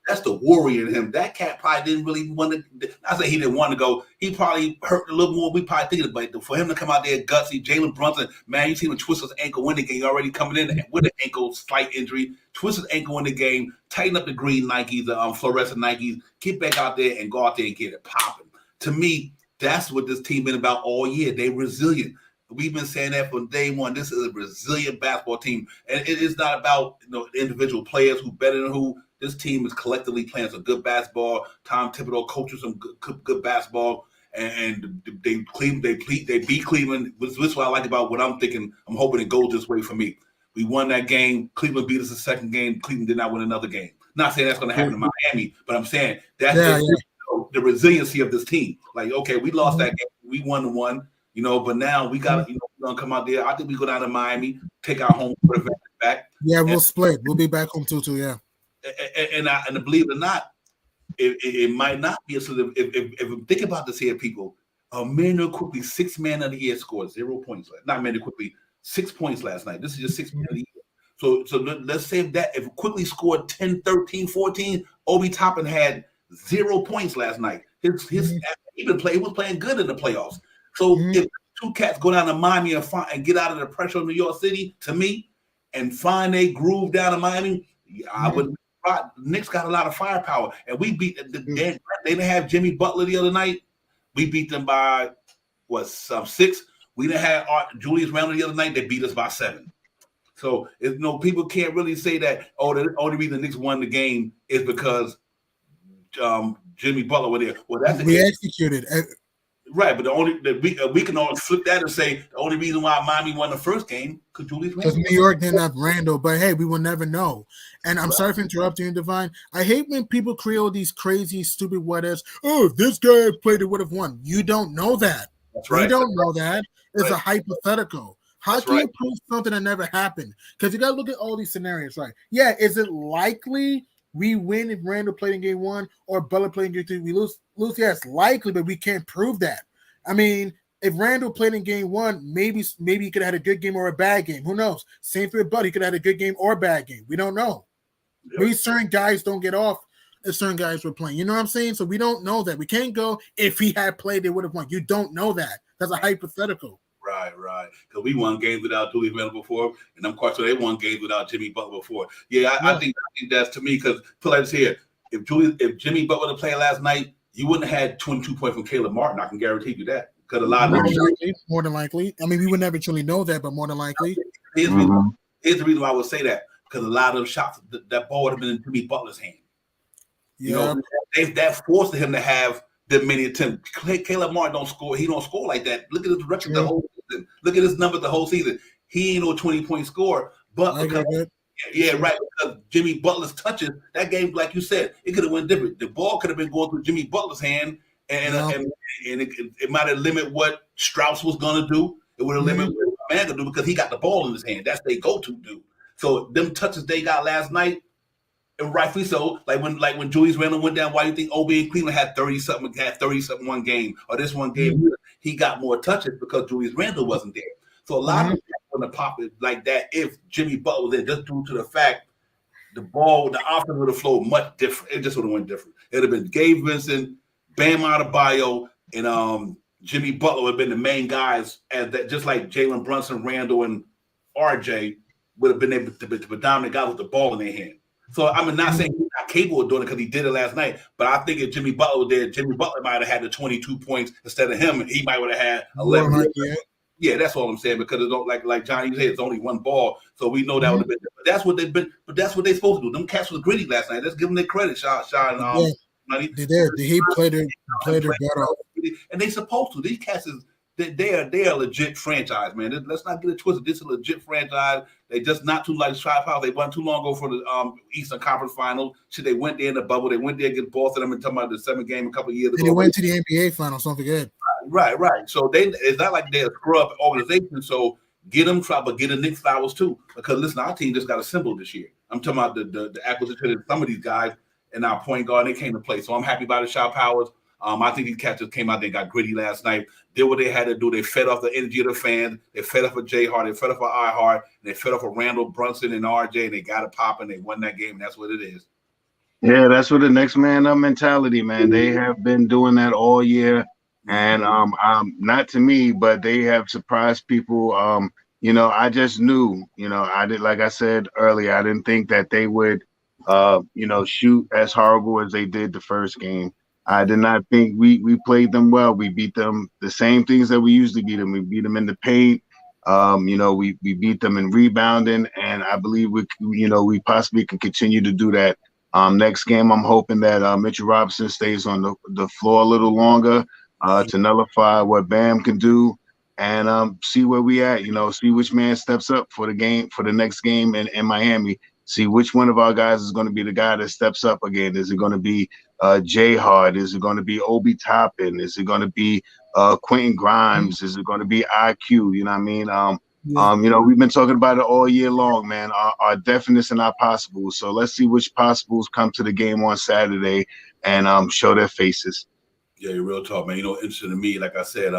That's the warrior in him. That cat probably didn't really want to. I say he didn't want to go. He probably hurt a little more. We probably thinking about it. For him to come out there gutsy, Jalen Brunson, man, you see him twist his ankle in the game. He already coming in with an ankle slight injury. Twist his ankle in the game. Tighten up the green Nikes, the fluorescent Nikes. Get back out there and go out there and get it popping. To me, that's what this team been about all year. They resilient. We've been saying that from day one. This is a resilient basketball team, and it is not about individual players who better than who. This team is collectively playing some good basketball. Tom Thibodeau coaches some good basketball, and they beat Cleveland. This is what I like about what I'm thinking. I'm hoping it goes this way for me. We won that game. Cleveland beat us the second game. Cleveland did not win another game. Not saying that's going to happen in Miami, but I'm saying that's the resiliency of this team. Like, okay, we lost that game. We won the one. You know, but now we got to, we're gonna come out there. I think we go down to Miami, take our home court advantage back. Yeah, we'll split. We'll be back home too. Yeah. And believe it or not, it might not be a sort of. If think about this here, people. Manuel Quickly, 6th man of the year, scored 0 points. Not Manuel Quickly, 6 points last night. This is just 6th man of the year. So let's say that if Quickly scored 10, 13, 14, Obi Toppin had 0 points last night. He was playing good in the playoffs. So if two cats go down to Miami and get out of the pressure of New York City, to me, and find a groove down in Miami, I would. Knicks got a lot of firepower, and we beat. They didn't have Jimmy Butler the other night. We beat them by 6. We didn't have Julius Randle the other night. They beat us by 7. So people can't really say that. Oh, the only reason the Knicks won the game is because Jimmy Butler was there. Well, that's we executed. Right, but we can all flip that and say the only reason why Miami won the first game because Julius Randle. Because New York didn't have Randle, but hey, we will never know. And I'm sorry for interrupting you, Divine. I hate when people create all these crazy, stupid what ifs. Oh, if this guy played, it would have won. You don't know that. That's right. You don't know that. It's a hypothetical. How can you prove something that never happened? Because you got to look at all these scenarios, right? Yeah, is it likely we win if Randle played in game 1 or Butler played in game 2? We lose. Yeah, it's likely, but we can't prove that. I mean, if Randle played in game 1, maybe he could have had a good game or a bad game. Who knows? Same for Butler. He could have had a good game or a bad game. We don't know. Yep. Maybe certain guys don't get off if certain guys were playing. You know what I'm saying? So we don't know that. We can't go, if he had played, they would have won. You don't know that. That's a hypothetical. Right. Because we won games without Julius Randle before, and I'm quite sure they won games without Jimmy Butler before. Yeah, I think that's to me because put like this here: if Jimmy Butler would have played last night, you wouldn't have had 22 points from Caleb Martin. I can guarantee you that. Because a lot of more than likely. I mean, we would never truly know that, but more than likely. Here's the reason why I would say that. Because a lot of shots, that ball would have been in Jimmy Butler's hand. Yeah. That forced him to have the many attempts. Caleb Martin don't score. He don't score like that. Look at his record the whole season. Look at his number the whole season. He ain't no 20-point scorer. But because Jimmy Butler's touches, that game, like you said, it could have went different. The ball could have been going through Jimmy Butler's hand, and it might have limited what Strauss was going to do. It would have limited what man could do because he got the ball in his hand. That's their go-to do. So them touches they got last night, and rightfully so. Like when Julius Randle went down, why do you think Obi and Cleveland had 30-something one game, or this one game he got more touches because Julius Randle wasn't there. So a lot of people want to pop it like that if Jimmy Butler was there, just due to the fact the offense would have flowed much different. It just would have went different. It would have been Gabe Vincent, Bam Adebayo, and Jimmy Butler would have been the main guys, as that, just like Jalen Brunson, Randall, and RJ would have been able to be the dominant guys with the ball in their hand. So I'm not saying he's not capable of doing it because he did it last night, but I think if Jimmy Butler was there, Jimmy Butler might have had the 22 points instead of him, and he might would have had 11. Yeah, that's all I'm saying, because it don't like Johnny said, it's only one ball, so we know that would have been. But that's what they've been. But that's what they're supposed to do. Them cats was gritty last night. Let's give them their credit, Sean. Money. He played their better, and they supposed to. These cats is they are a legit franchise, man. Let's not get it twisted. This is a legit franchise. They just not too like Tri-Power. They won too long ago for the Eastern Conference Finals. Shit, they went there in the bubble. They went there against Boston. I'm talking about the 7th game a couple of years ago. And they went to the NBA Finals. Don't forget. Right. So it's not like they're a scrub organization. So get them trouble, get the Knicks flowers too. Because listen, our team just got assembled this year. I'm talking about the acquisition of some of these guys and our point guard. They came to play. So I'm happy about the Shaw Powers. I think these cats just came out. They got gritty last night. Did what they had to do. They fed off the energy of the fans. They fed off of Jay Hart. They fed off of I Hart. They fed off of Randall Brunson and RJ. And they got it popping. They won that game. And that's what it is. Yeah, that's what the next man up mentality, man. They have been doing that all year. And not to me, but they have surprised people. I just knew, I did, like I said earlier, I didn't think that they would, shoot as horrible as they did the first game. I did not think we played them well. We beat them the same things that we usually beat them. We beat them in the paint. We beat them in rebounding, and I believe we possibly can continue to do that. Next game, I'm hoping that Mitchell Robinson stays on the floor a little longer to nullify what Bam can do, and see where we at. See which man steps up for the next game in Miami. See which one of our guys is going to be the guy that steps up again. Is it going to be Jay Hart? Is it going to be Obi Toppin? Is it going to be Quentin Grimes? Is it going to be IQ? You know what I mean? We've been talking about it all year long, man. Our definites and our possibles. So let's see which possibles come to the game on Saturday and show their faces. Yeah, real talk, man. Interesting to me. Like I said,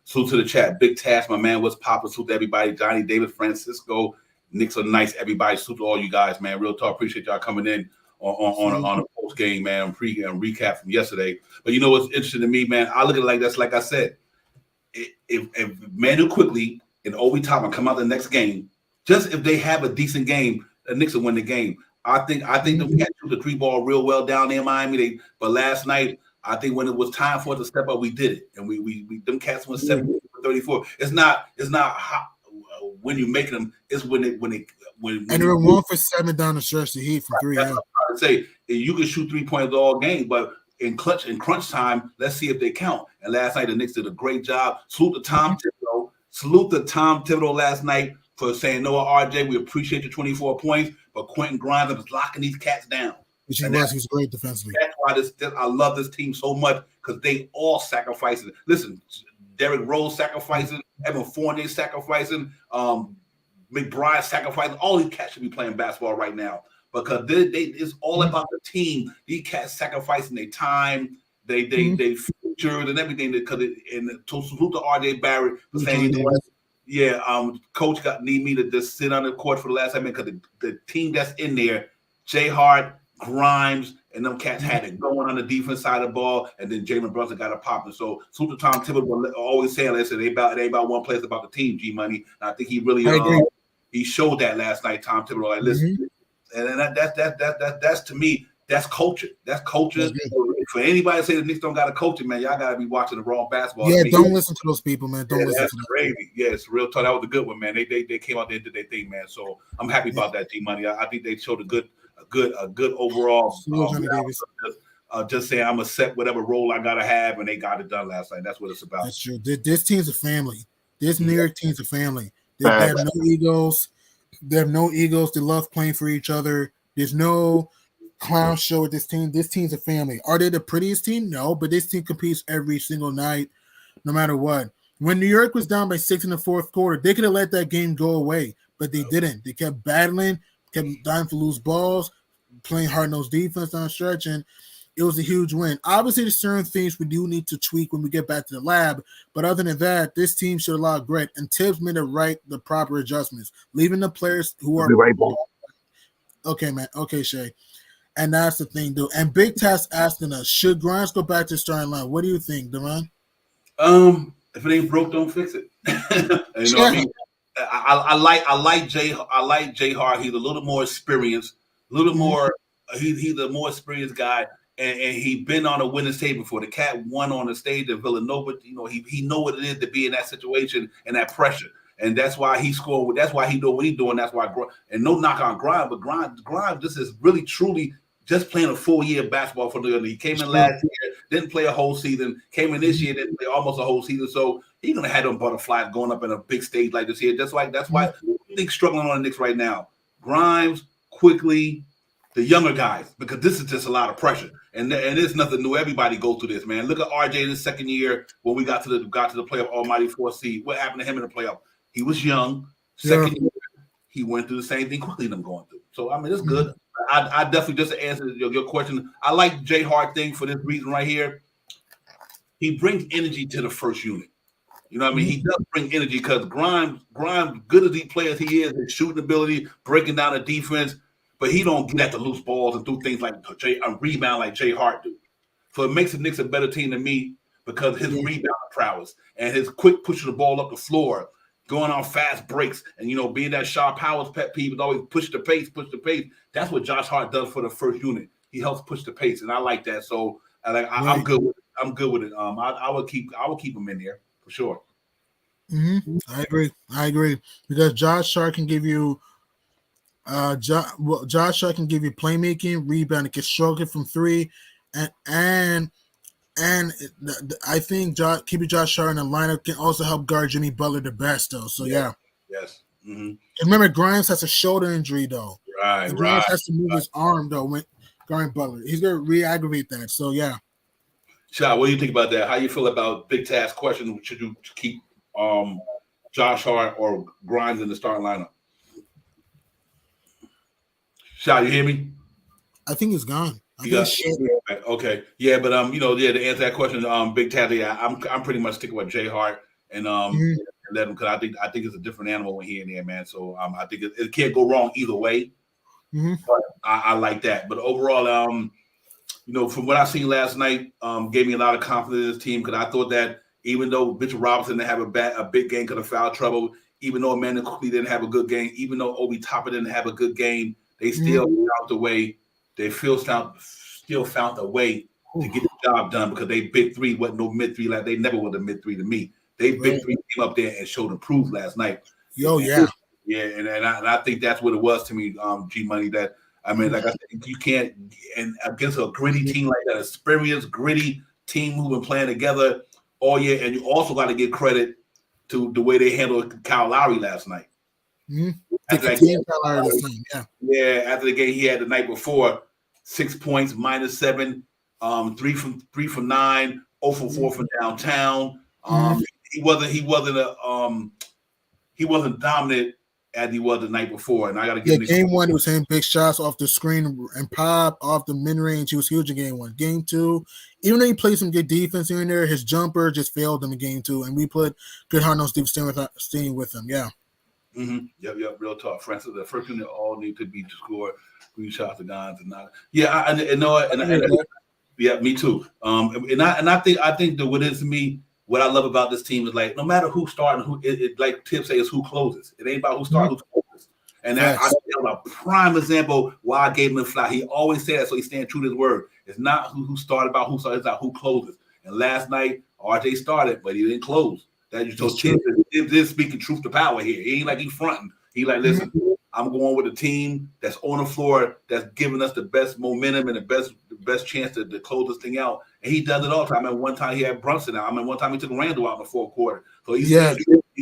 salute to the chat. Big Task, my man. What's poppin'? Salute to everybody. Johnny, David, Francisco. Knicks are nice. Everybody, salute to all you guys, man. Real talk. Appreciate y'all coming in on a post game, man. Recap from yesterday. But what's interesting to me, man? I look at it like this. Like I said, if Manu Quickly and Obi Toppin come out the next game, just if they have a decent game, the Knicks will win the game. I think that we got to shoot the 3 ball real well down there in Miami. But last night, I think when it was time for us to step up, we did it, and we them cats went 7-34. It's not hot when you make them. It's when and they were 1 for 7 down the stretch to Heat from 3. That's what I'm trying to say. You can shoot 3 pointers all game, but in crunch time, let's see if they count. And last night the Knicks did a great job. Salute to Tom Thibodeau last night for saying, "Noah, RJ, we appreciate your 24 points, but Quentin Grimes was locking these cats down." Which he was great defensively. That's why I love this team so much, because they all sacrificing. Listen, Derrick Rose sacrificing, Evan Fournier sacrificing, McBride sacrificing. All these cats should be playing basketball right now, because it's all about the team. These cats sacrificing their time, they futures and everything. Because to salute to RJ Barrett for saying, coach need me to just sit on the court for the last time, because the team that's in there, Jay Hart, Grimes, and them cats had it going on the defense side of the ball, and then Jalen Brunson got it popping. So salute to Tom Thibodeau always saying, "Listen, it ain't about one play, it's about the team." G Money, and I think he really he showed that last night. Tom Thibodeau, like, listen, and that's to me, that's culture. That's culture. For anybody to say the Knicks don't got a culture, man, y'all gotta be watching the wrong basketball. Yeah, don't listen to those people, man. Don't listen to them. Crazy. Yeah, it's real talk. That was a good one, man. They came out there and did their thing, man. So I'm happy about that, G Money. I think they showed a good overall. Just saying, I'm gonna set whatever role I gotta have, and they got it done last night. That's what it's about. That's true. This team's a family. This New York team's a family. They have no egos. They have no egos. They love playing for each other. There's no clown show with this team. This team's a family. Are they the prettiest team? No, but this team competes every single night, no matter what. When New York was down by 6 in the fourth quarter, they could have let that game go away, but they didn't. They kept battling, kept dying for loose balls, playing hard-nosed defense on stretch, and it was a huge win. Obviously, there's certain things we do need to tweak when we get back to the lab, but other than that, this team showed a lot of grit, and Tibbs made the proper adjustments, leaving the players who are Okay, man. Okay, Shay. And that's the thing, dude. And Big Taz asking us, should Grimes go back to starting line? What do you think, Duran? If it ain't broke, don't fix it. You know what I mean? I like Jay Hart. He's a little more experienced, a little more. He's a more experienced guy, and he been on a winning stage before. The cat won on the stage at Villanova. You know, he know what it is to be in that situation and that pressure, and that's why he scored. That's why he doing what he's doing. That's why. And no knock on Grimes, but Grimes, this is really truly just playing a full year of basketball for the other. He came in last year, didn't play a whole season. Came in this year, didn't play almost a whole season. So he's gonna have them butterflies going up in a big stage like this here. That's why I think struggling on the Knicks right now. Grimes, quickly, the younger guys, because this is just a lot of pressure. And it's nothing new. Everybody goes through this, man. Look at RJ in his second year when we got to the playoff almighty 4 seed. What happened to him in the playoff? He was young. Second year, he went through the same thing quickly them going through. So I mean, it's good. I definitely, just to answer your question, I like Jay Hart thing for this reason right here. He brings energy to the first unit. You know what I mean? He does bring energy because Grimes, good as he plays, he is, his shooting ability, breaking down the defense, but he don't get at the loose balls and do things like rebound like Jay Hart do. So it makes the Knicks a better team than me because his rebound prowess and his quick pushing the ball up the floor, going on fast breaks, and, you know, being that Sharp Powell's pet peeve is always push the pace. That's what Josh Hart does for the first unit. He helps push the pace, and I like that. So I'm good with it. I'm good with it. I would keep him in there for sure. I agree because Josh Hart can give you Josh Hart can give you playmaking, rebounding, can stroke it from three, and I think keeping Josh Hart in the lineup can also help guard Jimmy Butler the best, though. So yeah. Yes. And remember, Grimes has a shoulder injury, though. Right. Grimes has to move his arm, though, when guarding Butler. He's gonna re-aggravate that. So yeah. Shah, what do you think about that? How you feel about Big Taz question? Should you keep Josh Hart or Grimes in the starting lineup? Shah, you hear me? I think he's gone. Okay, yeah, but to answer that question, Big Taz, I'm pretty much sticking with Jay Hart and let him, because I think it's a different animal when he in there, man. So I think it can't go wrong either way. But I like that. But overall, from what I seen last night, gave me a lot of confidence in this team, because I thought that even though Mitchell Robinson didn't have a big game because of foul trouble, even though Amanda Cooley didn't have a good game, even though Obi Toppin didn't have a good game, they still found the way. They still found a way to get the job done, because they big three wasn't no mid three. Like, they never were the mid three to me. They big three came up there and showed improved last night. And I think that's what it was to me, G Money. That, I mean, like I said, you can't, and against a gritty team like that, experienced, gritty team who've been playing together all year, and you also got to give credit to the way they handled Kyle Lowry last night. After the game he had the night before, 6 points, -7, 3 from 9, 0 for 4 from downtown. He wasn't dominant as he was the night before, and I got to give game one, it was hitting big shots off the screen and pop off the mid range. He was huge in game one. Game two, even though he played some good defense in there, his jumper just failed him in game two, and we put good hard-nosed deep staying with him. Yeah. Yep. Real talk, Francis. The first unit all need to be to score green shots and guns and not. Yeah, me too. And I think that what is me. What I love about this team is, like, no matter who's starting, like Tip says, is who closes. It ain't about who starts, who closes. And I have a prime example why I gave him the fly. He always said that, so he's staying true to his word. It's not who started about who started, it's about who closes. And last night, RJ started, but he didn't close. That you told Tip is speaking truth to power here. He ain't like he's fronting. He like, listen, I'm going with a team that's on the floor, that's giving us the best momentum and the best chance to close this thing out. And he does it all the time. I mean, one time he had Brunson out. I mean, one time he took Randall out in the fourth quarter. So he's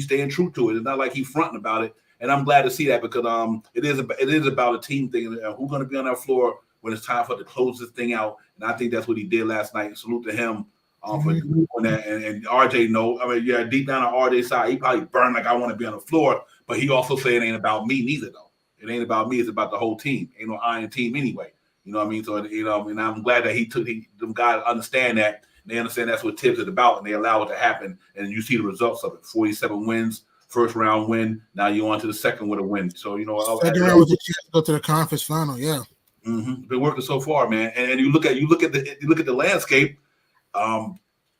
staying true to it. It's not like he's fronting about it. And I'm glad to see that, because it is about a team thing, and who's going to be on that floor when it's time for to close this thing out. And I think that's what he did last night. And salute to him for doing that. And RJ, deep down on RJ's side, he probably burned like, I want to be on the floor. But he also said it ain't about me neither, though. It ain't about me. It's about the whole team. Ain't no iron team anyway. You know what I mean? So, and I'm glad that them guys understand that. And they understand that's what Tibbs is about, and they allow it to happen. And you see the results of it. 47 wins, first round win. Now you're on to the second with a win. So second round was a chance to go to the conference final. Yeah, been working so far, man. And you look at the landscape.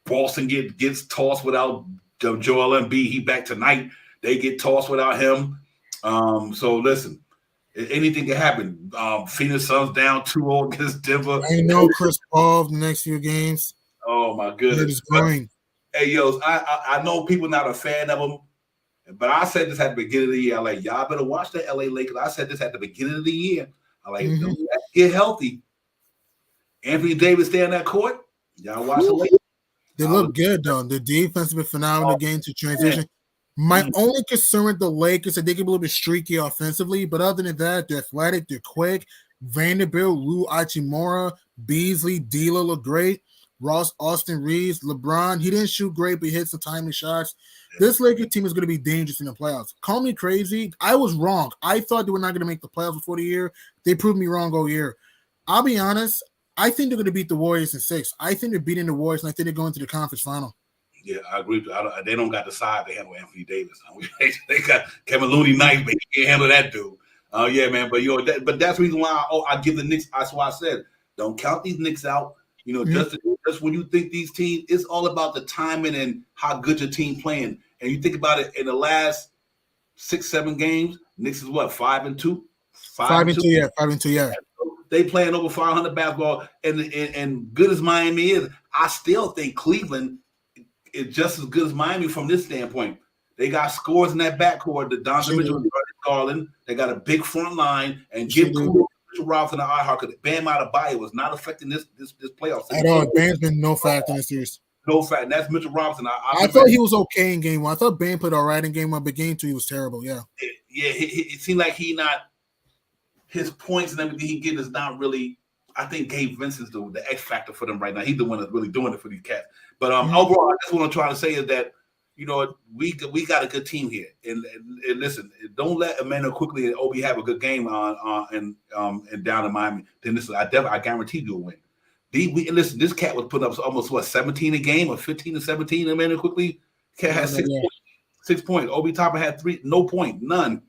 Boston gets tossed without Joel Embiid. He back tonight. They get tossed without him. So listen, anything can happen. Phoenix Suns down 2-0 against Denver. I know Chris Paul the next few games. Oh my goodness. Hey, yo, I know people not a fan of them, but I said this at the beginning of the year. Like, y'all better watch the LA Lakers. I said this at the beginning of the year. I like, get healthy. Anthony Davis stay on that court. Y'all watch the Lakers. They look good, though. The defense has been phenomenal game to transition. My only concern with the Lakers is that they can be a little bit streaky offensively, but other than that, they're athletic, they're quick. Vanderbilt, Lou Achimura, Beasley, D'Lo look great. Ross, Austin Reeves, LeBron, he didn't shoot great, but he hit some timely shots. This Lakers team is going to be dangerous in the playoffs. Call me crazy. I was wrong. I thought they were not going to make the playoffs before the year. They proved me wrong all year. I'll be honest. I think they're going to beat the Warriors in 6. I think they're beating the Warriors, and I think they're going to the conference final. Yeah, I agree. They don't got the side to handle Anthony Davis. They got Kevin Looney nice, but he can't handle that dude. Yeah, man. But but that's the reason why I give the Knicks. That's why I said don't count these Knicks out. Just when you think these teams, it's all about the timing and how good your team playing. And you think about it in the last 6-7 games, Knicks is what 5-2. 5-2, yeah, 5-2, yeah. They playing over 500 basketball, and good as Miami is, I still think Cleveland is just as good as Miami from this standpoint. They got scores in that backcourt. The Donovan Mitchell, Garland. They got a big front line, and give Mitchell Robinson an eye hard because Bam Adebayo was not affecting this playoff series. At all. Bam's been no factor in the series. No fact. And that's Mitchell Robinson. I thought he was okay in game 1. I thought Bam played all right in game 1, but game 2 he was terrible. Yeah. It seemed like his points and everything he getting is not really. I think Gabe Vincent's the X factor for them right now. He's the one that's really doing it for these cats. But overall, that's what I'm trying to say is that we got a good team here. And listen, don't let Emmanuel Quickly and Obi have a good game and down in Miami. Then listen, I guarantee you'll win. Listen, this cat was putting up almost 17 a game or 15 to 17. Emmanuel Quickly, cat had 6 points. 6 points. Obi Toppin had 3, no point, none.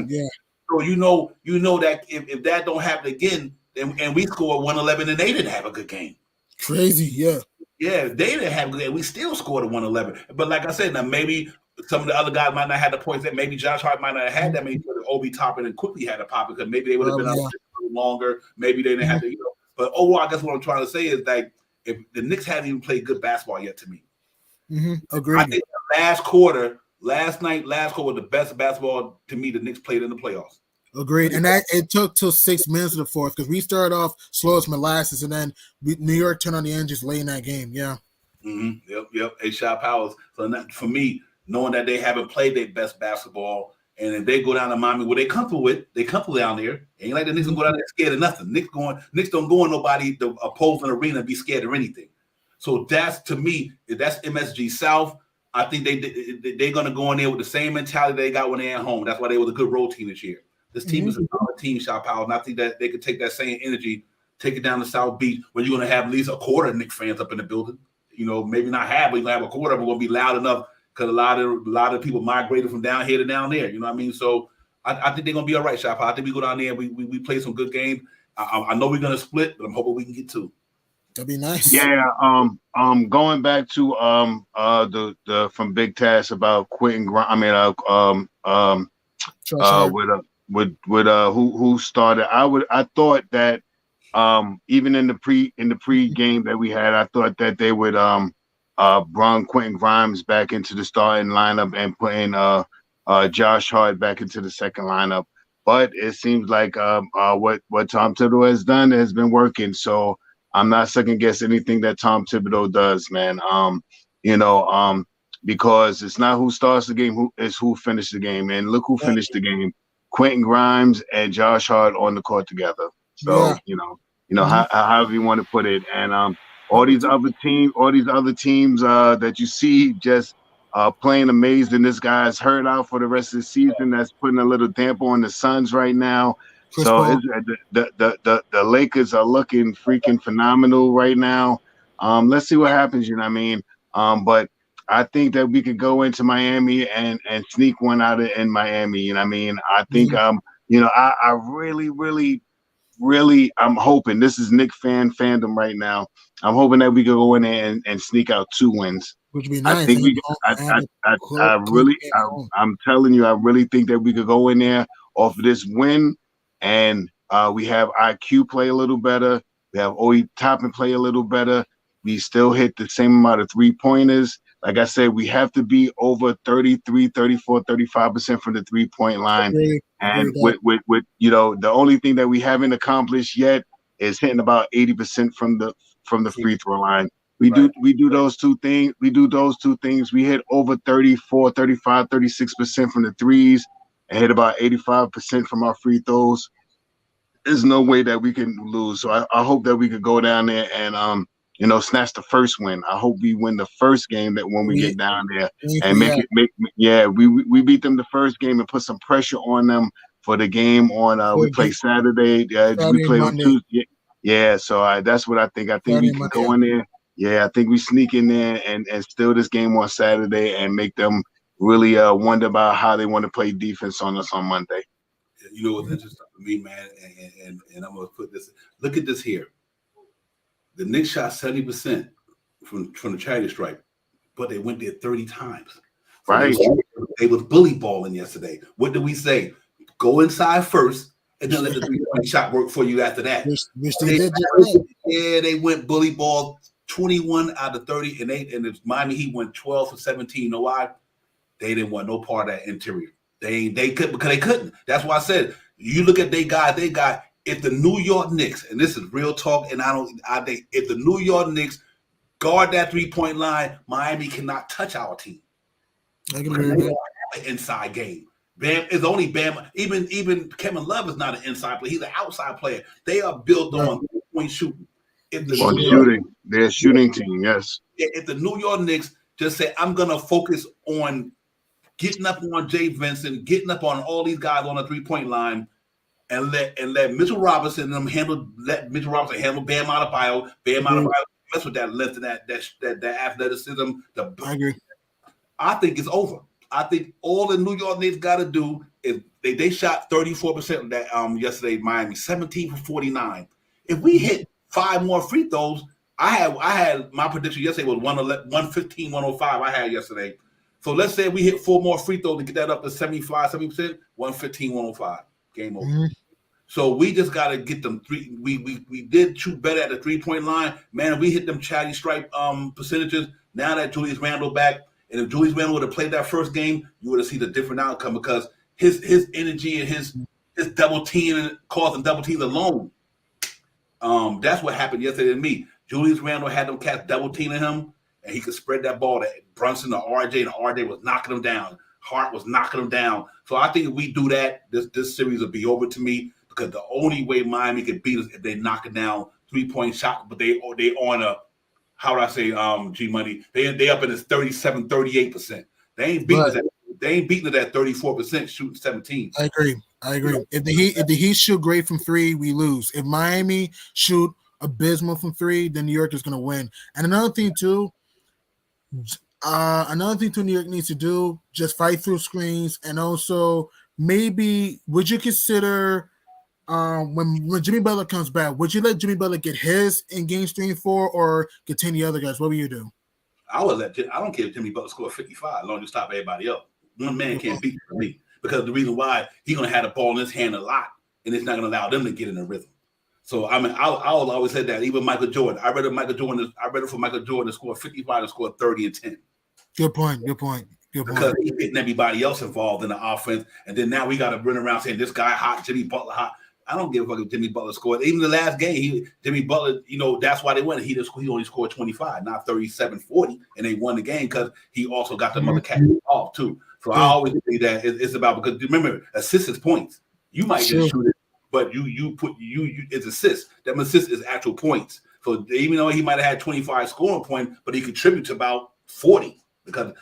Yeah. So you know that if that don't happen again, and we scored 111 and they didn't have a good game. Crazy, yeah. Yeah, they didn't have a good game. We still scored a 111. But like I said, now maybe some of the other guys might not have the points that maybe Josh Hart might not have had that many. Obi Toppin and Quickly had a pop because maybe they would have been out a little longer. Maybe they didn't have to, But overall, I guess what I'm trying to say is that if the Knicks haven't even played good basketball yet to me. Agreed. I think last quarter was the best basketball to me the Knicks played in the playoffs. Agreed. And that it took till 6 minutes of the fourth because we started off slow as molasses, and then New York turned on the engines late in that game. Yeah. Yep. Hey, shot powers. So for me, knowing that they haven't played their best basketball, and if they go down to Miami, what they comfortable with, they comfortable down there. Ain't like the Knicks go down there scared of nothing. Knicks don't go in nobody the opposing arena and be scared of anything. So that's, to me, if that's MSG South. I think they're gonna go in there with the same mentality they got when they're at home. That's why they was a good road team this year. This team is a solid team, shot power, and I think that they could take that same energy, take it down to South Beach, where you're going to have at least a quarter of Knicks fans up in the building. Maybe not half, but you're going to have a quarter of them going to be loud enough because a lot of people migrated from down here to down there. You know what I mean? So I think they're going to be all right, shot power. I think we go down there and we play some good games. I know we're going to split, but I'm hoping we can get 2. That'd be nice. Yeah. Going back to the from Big Task about Quentin Grimes. With who started. I thought that even in the pre-game that we had, I thought that they would bring Quentin Grimes back into the starting lineup and putting Josh Hart back into the second lineup. But it seems like what Tom Thibodeau has done has been working. So I'm not second guess anything that Tom Thibodeau does, man. Because it's not who starts the game, it's who finished the game. And look who finished the game. Quentin Grimes and Josh Hart on the court together. So, however you want to put it. And all these other teams that you see just playing amazing. This guy's hurt out for the rest of the season. That's putting a little damper on the Suns right now. So the Lakers are looking freaking phenomenal right now. Let's see what happens, you know what I mean? But I think that we could go into Miami and sneak one out in Miami. You know what I mean? I think I really I'm hoping, this is Knicks fandom right now. I'm hoping that we could go in there and sneak out 2 wins. Which would be I nice. think I'm telling you, I really think that we could go in there off of this win, and we have IQ play a little better. We have OE Toppin play a little better. We still hit the same amount of 3-pointers. Like I said, we have to be over 33, 34, 35% from the 3-point line. And with the only thing that we haven't accomplished yet is hitting about 80% from the free throw line. We do those two things. We hit over 34, 35, 36% from the threes and hit about 85% from our free throws. There's no way that we can lose. So I hope that we could go down there and snatch the first win. I hope we win the first game that when we get down there and we beat them the first game and put some pressure on them for the game on we play Saturday. We play on Tuesday. Yeah, so that's what I think. I think we can go in there. Yeah, I think we sneak in there and steal this game on Saturday and make them really wonder about how they want to play defense on us on Monday. You know what's interesting to me, man, and I'm gonna put this. Look at this here. The Knicks shot 70% from the charity stripe, but they went there 30 times. So right. They was bully balling yesterday. What did we say? Go inside first, and then let the 3-point shot work for you after that. They went bully ball 21 out of 30, and the Miami Heat went 12 for 17. You know why? They didn't want no part of that interior. They couldn't because they couldn't. That's why I said you look at they got if the New York Knicks, and this is real talk, and if the New York Knicks guard that 3-point line, Miami cannot touch our team. I can agree with that. An inside game. Bam is only Bam. Even Kevin Love is not an inside player. He's an outside player. They are built on 3-point shooting. They're a shooting team. Yes. If the New York Knicks just say, I'm gonna focus on getting up on Jay Vincent, getting up on all these guys on the 3-point line, and let Mitchell Robinson handle Bam Adebayo. Bam Adebayo mess with that length and that athleticism. I agree. I think it's over. I think all the New York Knicks got to do is they shot 34% of that yesterday. Miami 17 for 49. If we hit 5 more free throws, I had my prediction yesterday was 115, 105. I had yesterday. So let's say we hit 4 more free throws to get that up to 75, 70%, 115, 105. Game over. Mm-hmm. So we just got to get them three. We did shoot better at the 3-point line. Man, we hit them chatty stripe percentages. Now that Julius Randle back, and if Julius Randle would have played that first game, you would have seen a different outcome because his energy and his double team causing double teams alone. That's what happened yesterday to me. Julius Randle had them cats double teaming him, and he could spread that ball to Brunson or RJ, and RJ was knocking him down. Hart was knocking him down. So I think if we do that, this series will be over to me because the only way Miami could beat us if they knock it down 3-point shot, but they on a, how would I say, G Money, they up in this 37, 38%. They ain't beating us at 34% shooting 17. I agree. If the Heat shoot great from 3, we lose. If Miami shoot abysmal from 3, then New York is going to win. And another thing too, New York needs to do, just fight through screens, and also maybe would you consider when Jimmy Butler comes back, would you let Jimmy Butler get his in games 3 and 4 or continue the other guys? What would you do? I don't care if Jimmy Butler score 55 as long as you stop everybody else. One man can't beat me because the reason why he's going to have the ball in his hand a lot, and it's not going to allow them to get in the rhythm. So I mean, I'll always say that. Even Michael Jordan, I read it for Michael Jordan to score 55 and score 30 and 10. Good point. Because he's getting everybody else involved in the offense, and then now we got to run around saying this guy hot, Jimmy Butler hot. I don't give a fuck if Jimmy Butler scored. Even the last game, Jimmy Butler, that's why they won. He only scored 25, not 37, 40, and they won the game because he also got the mother cat off too. So I always say that it's about, because remember, assists is points. You might just shoot it, but you it's assists. That assist is actual points. So even though he might have had 25 scoring points, but he contributes about 40 because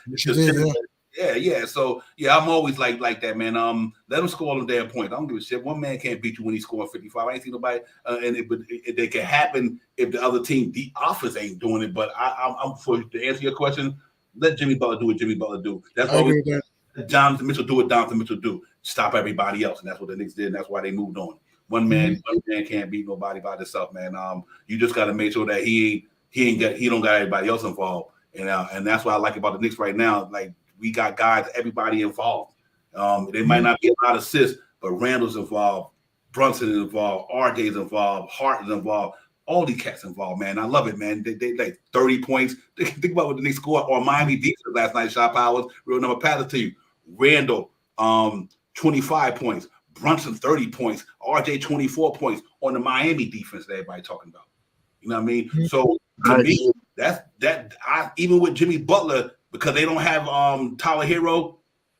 Yeah. So I'm always like that, man. Let them score all them damn points. I don't give a shit. One man can't beat you when he's scoring 55. I ain't seen nobody, but it can happen if the other team, the offense ain't doing it. But I'm for to answer your question. Let Jimmy Butler do what Jimmy Butler do. That's I what agree with that. Jonathan Mitchell do what Jonathan Mitchell do. Stop everybody else, and that's what the Knicks did. And that's why they moved on. One man can't beat nobody by himself, man. You just got to make sure that he don't got everybody else involved, and that's what I like about the Knicks right now. Like we got guys, everybody involved. They might not be a lot of assists, but Randall's involved, Brunson is involved, RJ's involved, Hart is involved. All these cats involved, man. I love it, man. They like 30 points. Think about what the Knicks scored on Miami defense last night. Shot powers, real number pass it to you. Randall, 25 points. Brunson, 30 points. RJ, 24 points on the Miami defense that everybody talking about. You know what I mean? So to me, even with Jimmy Butler, because they don't have Tyler Hero,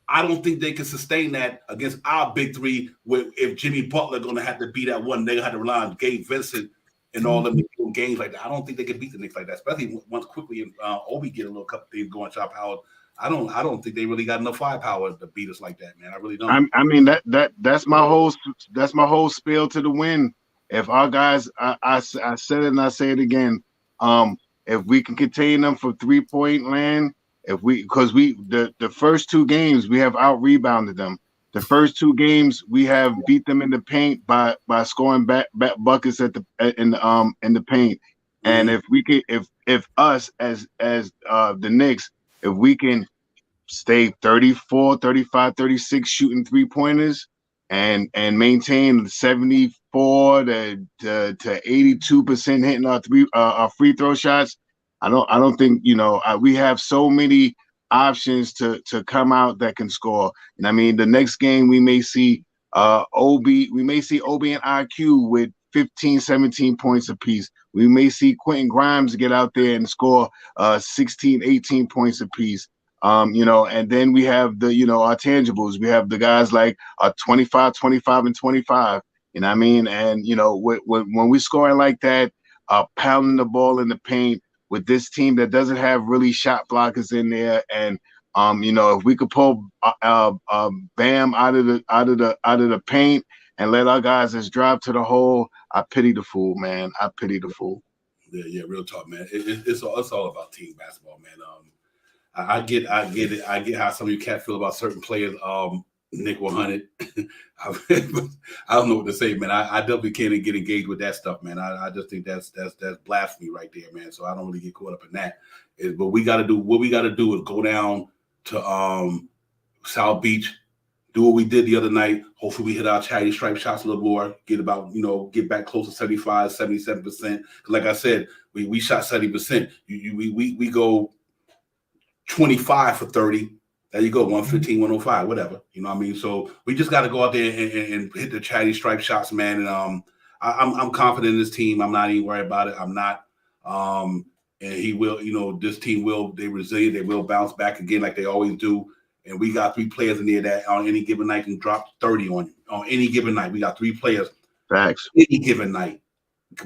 I don't think they can sustain that against our big three. If Jimmy Butler going to have to be that one, they're going to have to rely on Gabe Vincent and all them games like that. I don't think they can beat the Knicks like that, especially once quickly Obi get a little couple things going. Chop Howard. I don't think they really got enough firepower to beat us like that, man. I really don't. I mean that's my whole spiel to the win. If our guys, I said it and I say it again. If we can contain them for 3-point land, because the first two games we have out rebounded them. The first two games we have beat them in the paint by scoring back buckets in the paint. And if we can, if us as the Knicks, if we can stay 34, 35, 36 shooting 3-pointers and maintain 74 to 82% hitting our free throw shots, I don't think we have so many options to come out that can score. And I mean, the next game we may see Obi and IQ with 15, 17 points apiece. We may see Quentin Grimes get out there and score 16, 18 points apiece. And then we have our tangibles. We have the guys like 25, 25, and 25. You know what I mean? And when we scoring like that, pounding the ball in the paint, with this team that doesn't have really shot blockers in there, and if we could pull Bam out of the paint and let our guys just drive to the hole, I pity the fool, man. I pity the fool. Yeah, real talk, man. It's all about team basketball, man. I get it. I get how some of you cats feel about certain players. Nick 100. I don't know what to say, man. I definitely can't get engaged with that stuff, man. I just think that's blasphemy right there, man. So I don't really get caught up in that. But what we got to do is go down to South Beach, do what we did the other night. Hopefully we hit our charity stripe shots a little more, get back close to 75, 77%. Like I said, we shot 70%. We go 25 for 30. There you go, 115, 105, whatever. You know what I mean? So we just got to go out there and hit the charity stripe shots, man. And I'm confident in this team. I'm not even worried about it. I'm not. And he will, this team they're resilient. They will bounce back again like they always do. And we got 3 players in there that on any given night can drop 30 on you. On any given night, we got 3 players. Facts. Any given night.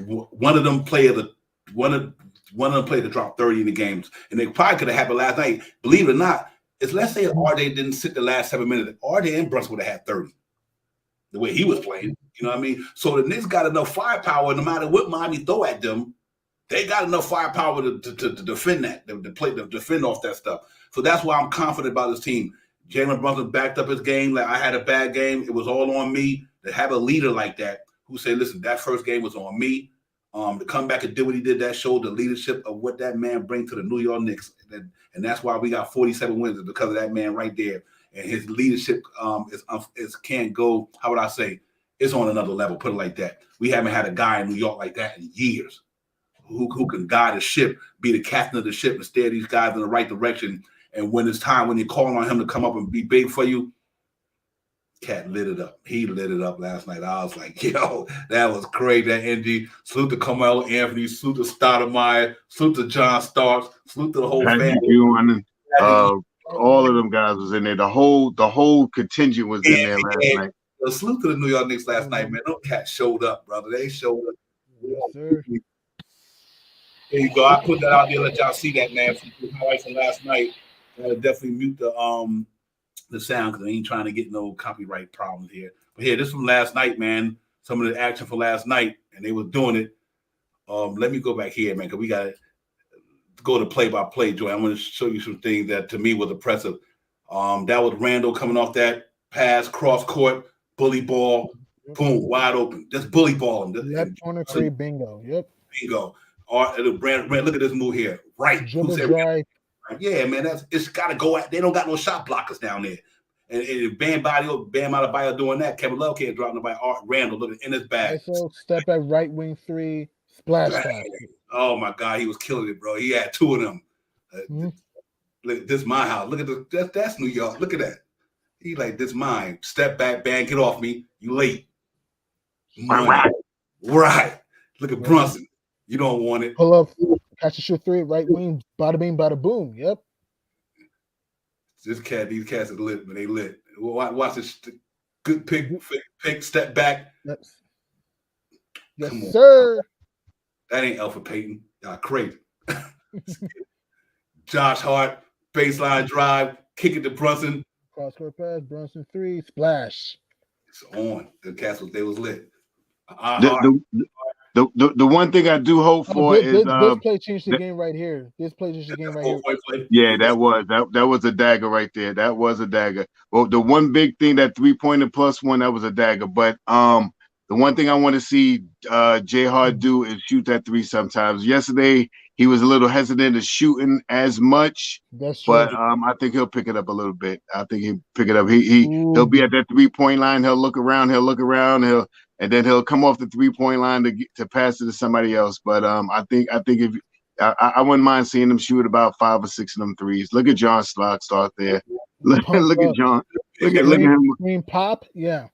One of them players to drop 30 in the games. And they probably could have happened last night. Believe it or not, let's say RJ didn't sit the last 7 minutes. RJ and Brunson would have had 30. The way he was playing, you know what I mean? So the Knicks got enough firepower. No matter what Miami throw at them, they got enough firepower to defend that, to defend off that stuff. So that's why I'm confident about this team. Jalen Brunson backed up his game. Like I had a bad game. It was all on me. To have a leader like that who said, "Listen, that first game was on me." To come back and do what he did, that showed the leadership of what that man brings to the New York Knicks. And that's why we got 47 wins, is because of that man right there. And his leadership is can't go, how would I say, it's on another level, put it like that. We haven't had a guy in New York like that in years who can guide a ship, be the captain of the ship and steer these guys in the right direction. And when it's time, when you're calling on him to come up and be big for you, Cat lit it up. He lit it up last night. I was like, yo, that was crazy. That energy. Salute to Carmelo Anthony. Salute to Stoudemire. Salute to John Starks. Salute to the whole family. All of them guys was in there. The whole contingent was in there last night. Salute to the New York Knicks last night, man. Those cats showed up, brother. They showed up. Yes, sir. There you go. I put that out there. Let y'all see that, man. From the highlights from last night. Gotta definitely mute the sound because I ain't trying to get no copyright problems here. But here, this from last night, man. Some of the action for last night, and they was doing it. Let me go back here, man, because we got it. go to play-by-play, Joy, I'm going to show you some things that to me was impressive. That was Randall coming off that pass, cross court, bully ball, boom, wide open. Just bully ball him. Left corner three, bingo. Yep. Bingo. Brand, look at this move here. Right. Dribble drive. Yeah, man. It's got to go out. They don't got no shot blockers down there. And Bam Adebayo doing that. Kevin Love can't drop nobody. Art Randall looking in his bag. Also, step at right wing three, splash pass. Oh my God, he was killing it, bro. He had two of them. Look, this my house. Look at that's New York. Look at that. He like, this mine. Step back, bang, get off me. You late. Right. Look at Brunson. You don't want it. Pull up, catch a shoot three, right wing, bada bing, bada boom. Yep. These cats are lit, but they lit. Watch this. Good pick, step back. Yes, sir. That ain't Alpha Payton. Y'all crazy. Josh Hart, baseline drive, kick it to Brunson. Cross court pass, Brunson three, splash. It's on. The cats they was lit. The one thing I do hope for is this play changed the game right here. This play changed the game right here. Yeah, that was a dagger right there. That was a dagger. Well, the one big thing, that 3-pointer plus one, that was a dagger. But the one thing I want to see Jay Hart do is shoot that three sometimes. Yesterday he was a little hesitant to shooting as much. That's true. But I think he'll pick it up a little bit. I think he'll pick it up. He'll be at that 3-point line. He'll look around. And then he'll come off the 3-point line to pass it to somebody else. But I think if I wouldn't mind seeing him shoot about 5 or 6 of them threes. Look at John Stock start there. Look at John. Look at him. Green pop, yeah.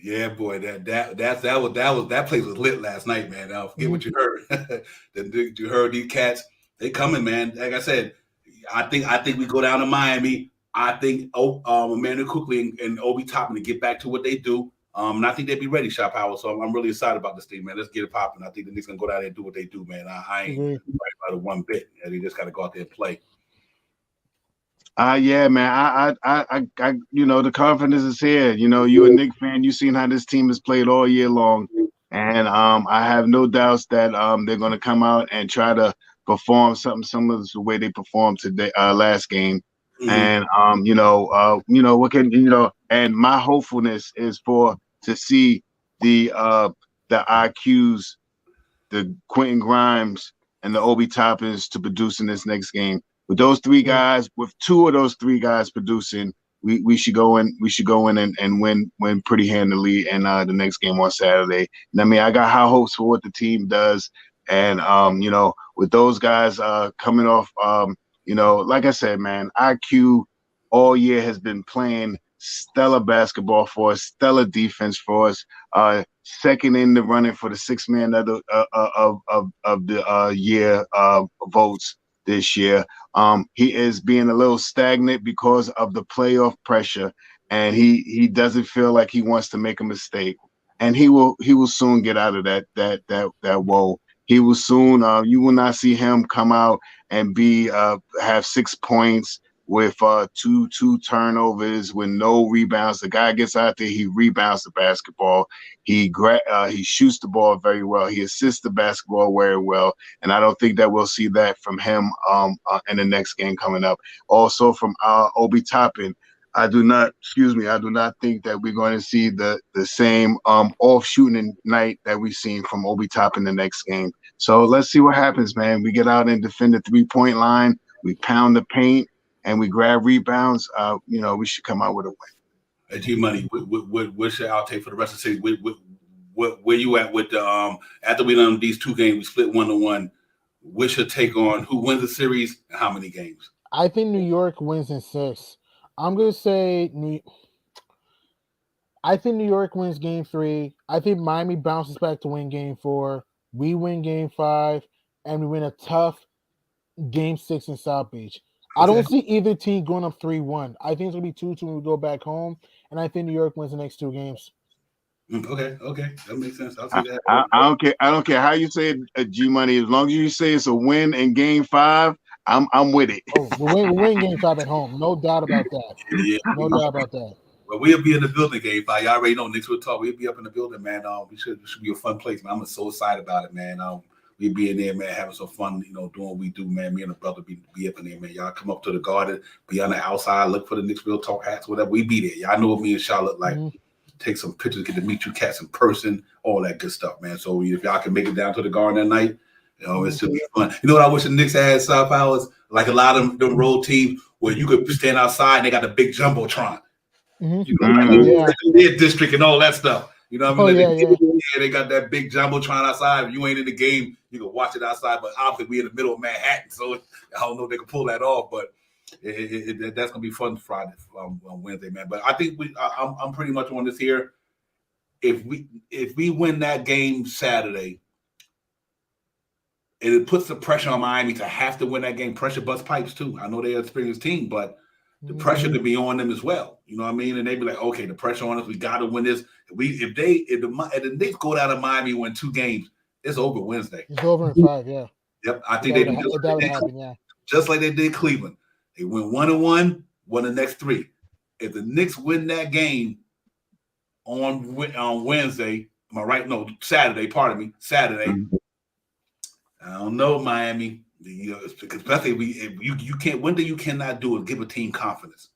Yeah, boy, that place was lit last night, man. I forget what you heard. You heard these cats. They coming, man. Like I said, I think we go down to Miami. I think Emmanuel Quickly and Obi Toppin to get back to what they do. And I think they'd be ready, Shot Power. So I'm really excited about this thing, man. Let's get it popping. I think the Knicks gonna go down there and do what they do, man. I ain't right about it one bit. They just gotta go out there and play. Yeah, man. I the confidence is here. You a Knicks fan. You seen how this team has played all year long, and I have no doubts that they're gonna come out and try to perform something similar to the way they performed today, last game. And and my hopefulness is to see the IQs, the Quentin Grimes and the Obi Toppins to produce in this next game. With those three guys, with 2 of those 3 guys producing, we should go in and win pretty handily in the next game on Saturday. And I mean, I got high hopes for what the team does, and with those guys coming off, like I said, man, IQ all year has been playing stellar basketball for us, stellar defense for us. Second in the running for the 6th man of the year votes this year. He is being a little stagnant because of the playoff pressure, and he doesn't feel like he wants to make a mistake. And he will soon get out of that woe. He will soon. You will not see him come out and have 6 points with two turnovers with no rebounds. The guy gets out there, he rebounds the basketball. He shoots the ball very well. He assists the basketball very well, and I don't think that we'll see that from him in the next game coming up. Also from Obi Toppin, I do not think that we're going to see the same off shooting night that we've seen from Obi Toppin the next game. So let's see what happens, man. We get out and defend the 3-point line, we pound the paint, and we grab rebounds. We should come out with a win. Hey, G Money, what's your outtake for the rest of the season? Where you at with the after we done these 2 games, we split 1-1. What's your take on who wins the series and how many games? I think New York wins in 6. I'm going to say I think New York wins game 3. I think Miami bounces back to win game 4. We win game 5, and we win a tough game 6 in South Beach. I don't see either team going up 3-1. I think it's going to be 2-2 when we go back home, and I think New York wins the next 2 games. Okay. That makes sense. I'll see that. I don't care how you say it, G Money. As long as you say it's a win in game 5, I'm with it. Oh, we win game 5 at home. No doubt about that. Yeah. No doubt about that. Well, we'll be in the building game 5. Y'all already know Knicks will talk. We'll be up in the building, man. It should be a fun place, man. I'm so excited about it, man. We be in there, man, having some fun, doing what we do, man. Me and the brother be up in there, man. Y'all come up to the garden, be on the outside, look for the Knicks Real Talk hats, whatever. We be there. Y'all know what me and Charlotte like. Take some pictures, get to meet you cats in person, all that good stuff, man. So if y'all can make it down to the garden that night, it should be fun. You know what I wish the Knicks had South Powers? Like a lot of them road teams where you could stand outside and they got the big jumbotron. Like their district and all that stuff. You know what I mean? They got that big jumbotron outside. If you ain't in the game, you can watch it outside. But obviously, we in the middle of Manhattan, so I don't know if they can pull that off. But that's gonna be fun Friday on Wednesday, man. But I think I'm pretty much on this here. If we win that game Saturday, it puts the pressure on Miami to have to win that game. Pressure bust pipes too. I know they're an experienced team, but the pressure to be on them as well. You know what I mean? And they be like, okay, the pressure on us. We got to win this. If the Knicks go down to Miami and win 2 games, it's over Wednesday. It's over in 5, yeah. Yep, I think just like they did Cleveland. They win 1-1, won the next 3. If the Knicks win that game on Wednesday, am I right? No, Saturday. Pardon me, Saturday. I don't know, Miami. Especially you can't. One thing you cannot do is give a team confidence.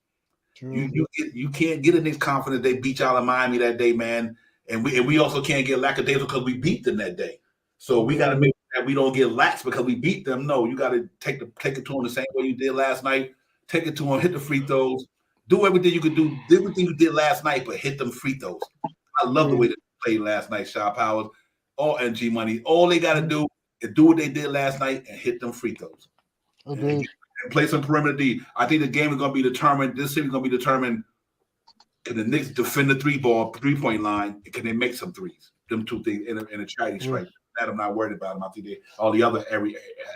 You can't get a Knicks confidence. They beat y'all in Miami that day, man, and we also can't get lackadaisical because we beat them that day. So we got to make sure that we don't get lax because we beat them. No, you got to take it to them the same way you did last night. Take it to them, hit the free throws, do everything you could do. Do everything you did last night, but hit them free throws. I love the way they played last night, Shaw Powers, and G Money. All they got to do is do what they did last night and hit them free throws. And play some perimeter D. I think the game is going to be determined. This series is going to be determined. Can the Knicks defend the 3-point line? And can they make some threes? Them 2 things in a charity strike. That I'm not worried about them. I think all the other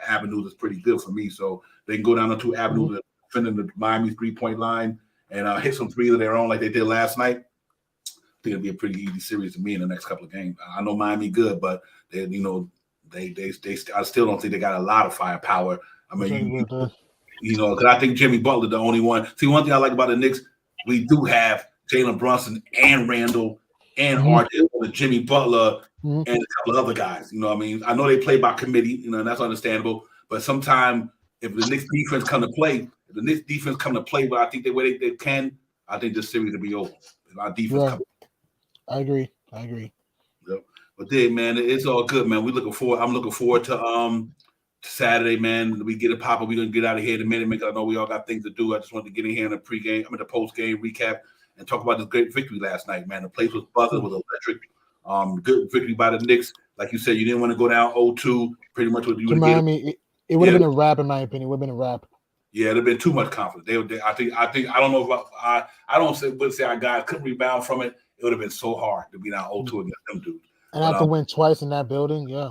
avenues is pretty good for me. So they can go down the 2 avenues of defending the Miami 3-point line and hit some threes of their own like they did last night. I think it'll be a pretty easy series to me in the next couple of games. I know Miami good, but they I still don't think they got a lot of firepower. I mean, because I think Jimmy Butler the only one. See, one thing I like about the Knicks, we do have Jalen Brunson and Randall and RJ, Jimmy Butler and a couple of other guys. You know what I mean? I know they play by committee, and that's understandable. But sometimes if the Knicks defense come to play, but I think the way they can, I think this series will be over. If our defense comes. I agree. Yep. But then, man, it's all good, man. I'm looking forward to Saturday, man. We get it popping. We're gonna get out of here in a minute because I know we all got things to do. I just wanted to get in here in the post-game recap and talk about this great victory last night, man. The place was buzzing, it was electric. Good victory by the Knicks. Like you said, you didn't want to go down 0-2. Pretty much what you would Miami. It would have been a wrap, in my opinion. It would have been a wrap. Yeah, it'd have been too much confidence. I think. I don't know if I don't say our guys couldn't rebound from it. It would have been so hard to be down 0-2 against them dudes. And have to win twice in that building, yeah.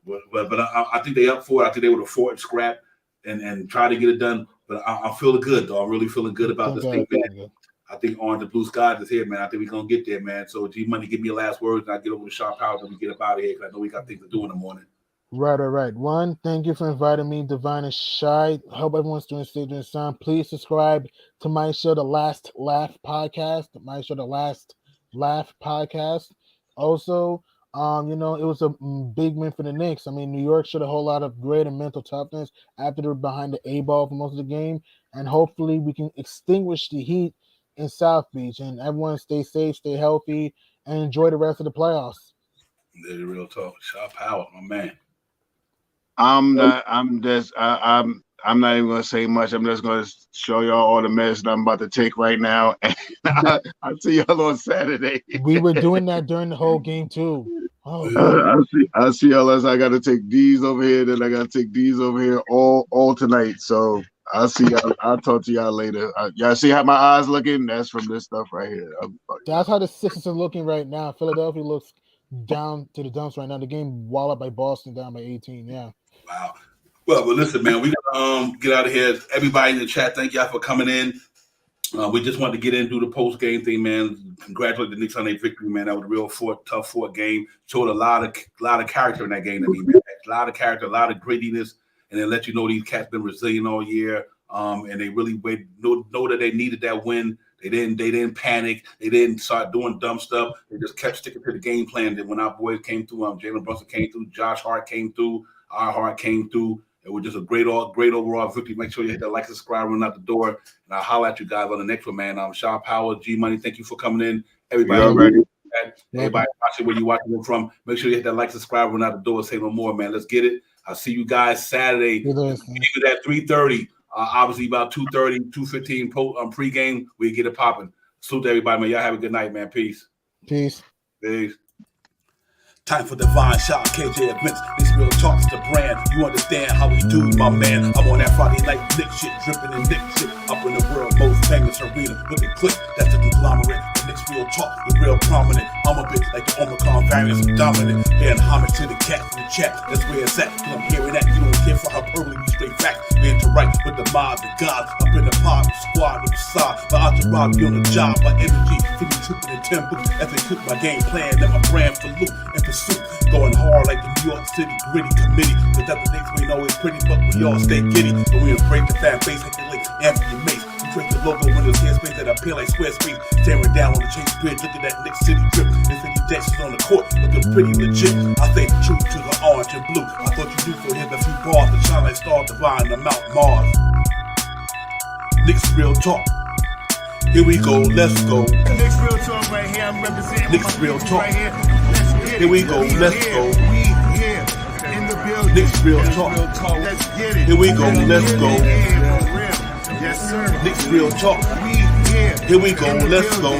But I think they up for it. I think they would have fought and scrap and try to get it done. But I'm feeling good, though. I'm really feeling good about this thing, man. I think on the blue skies is here, man. I think we're going to get there, man. So, G Money, give me your last words, and I get over to Sharp Power and we get up out of here because I know we got things to do in the morning. Right. One, thank you for inviting me, Divine and Shy. Hope everyone's doing safe during this time. Please subscribe to my show, The Last Laugh Podcast. Also, it was a big win for the Knicks. I mean, New York showed a whole lot of great and mental toughness after they were behind the A-ball for most of the game. And hopefully we can extinguish the heat in South Beach. And everyone stay safe, stay healthy, and enjoy the rest of the playoffs. Yeah, real talk. Sharp Power, my man. I'm not even gonna say much. I'm just gonna show y'all all the medicine I'm about to take right now. And I'll see y'all on Saturday. We were doing that during the whole game too. I'll see y'all as I gotta take these over here, then I gotta take these over here all tonight. So I'll see y'all. I'll talk to y'all later. Y'all see how my eyes looking? That's from this stuff right here. That's how the Sixers are looking right now. Philadelphia looks down to the dumps right now. The game walloped by Boston down by 18. Yeah. Wow. Well, but listen, man, we gotta get out of here. Everybody in the chat, thank y'all for coming in. We just wanted to get in and do the post-game thing, man. Congratulate the Knicks on their victory, man. That was a real tough game. Showed a lot of character in that game to me, man. A lot of character, a lot of grittiness, and then let you know these cats been resilient all year. And they really know that they needed that win. They didn't panic. They didn't start doing dumb stuff. They just kept sticking to the game plan. That when our boys came through, Jalen Brunson came through, Josh Hart came through, our Hart came through. It was just a great overall victory. Make sure you hit that like, subscribe, run out the door, and I'll holler at you guys on the next one, man. Shaw Power, G Money, thank you for coming in. Everybody watching where you watching it from. Make sure you hit that like, subscribe, run out the door. Say no more, man. Let's get it. I'll see you guys Saturday. At 3:30. Obviously about 2:30, 2:15 pregame. We get it popping. Salute to everybody, man. Y'all have a good night, man. Peace. Peace. Time for Divine Shot, KJ Events. This real talks the brand. You understand how we do, my man. I'm on that Friday night Knicks shit, dripping in Knicks shit. Up in the world, most famous arena. With the clip, that's the conglomerate. The Knicks real talk, the real prominent. I'm a bit like the Omicron variant, I'm dominant. Paying homage to the cat in the chat. That's where it's at. Cause I'm hearing that. You don't care for hyperbole, you straight facts. We interact with the mob, the gods. Up in the pod, the squad, the facade. The entourage, be on the job, my energy. Feeling tripping in tempo. As they cook my game plan, let my brand for loop and pursuit. Going hard like the New York City gritty committee. Cause that the Knicks we know is pretty, but we all stay giddy. But we embrace the fan base like the late Anthony Mace. We create the logo when there's airspace that appear like square space. Staring down on the Chase Bridge, look at that Knicks City drip. There's 50 Dexys on the court, looking pretty legit. I say the truth to the orange and blue. I thought you knew, so here's a few bars to shine like stars divine to Mount Mars. Knicks real talk. Here we go, let's go. Knicks real talk right here. I'm representing Knicks real talk. right here. Let's get it. Here we go, let's go. We here in the building. Knicks real talk. Let's get it. Here we go, let's go. Yeah, for real. Yes, sir. Knicks real talk. We here. Here we go, let's go.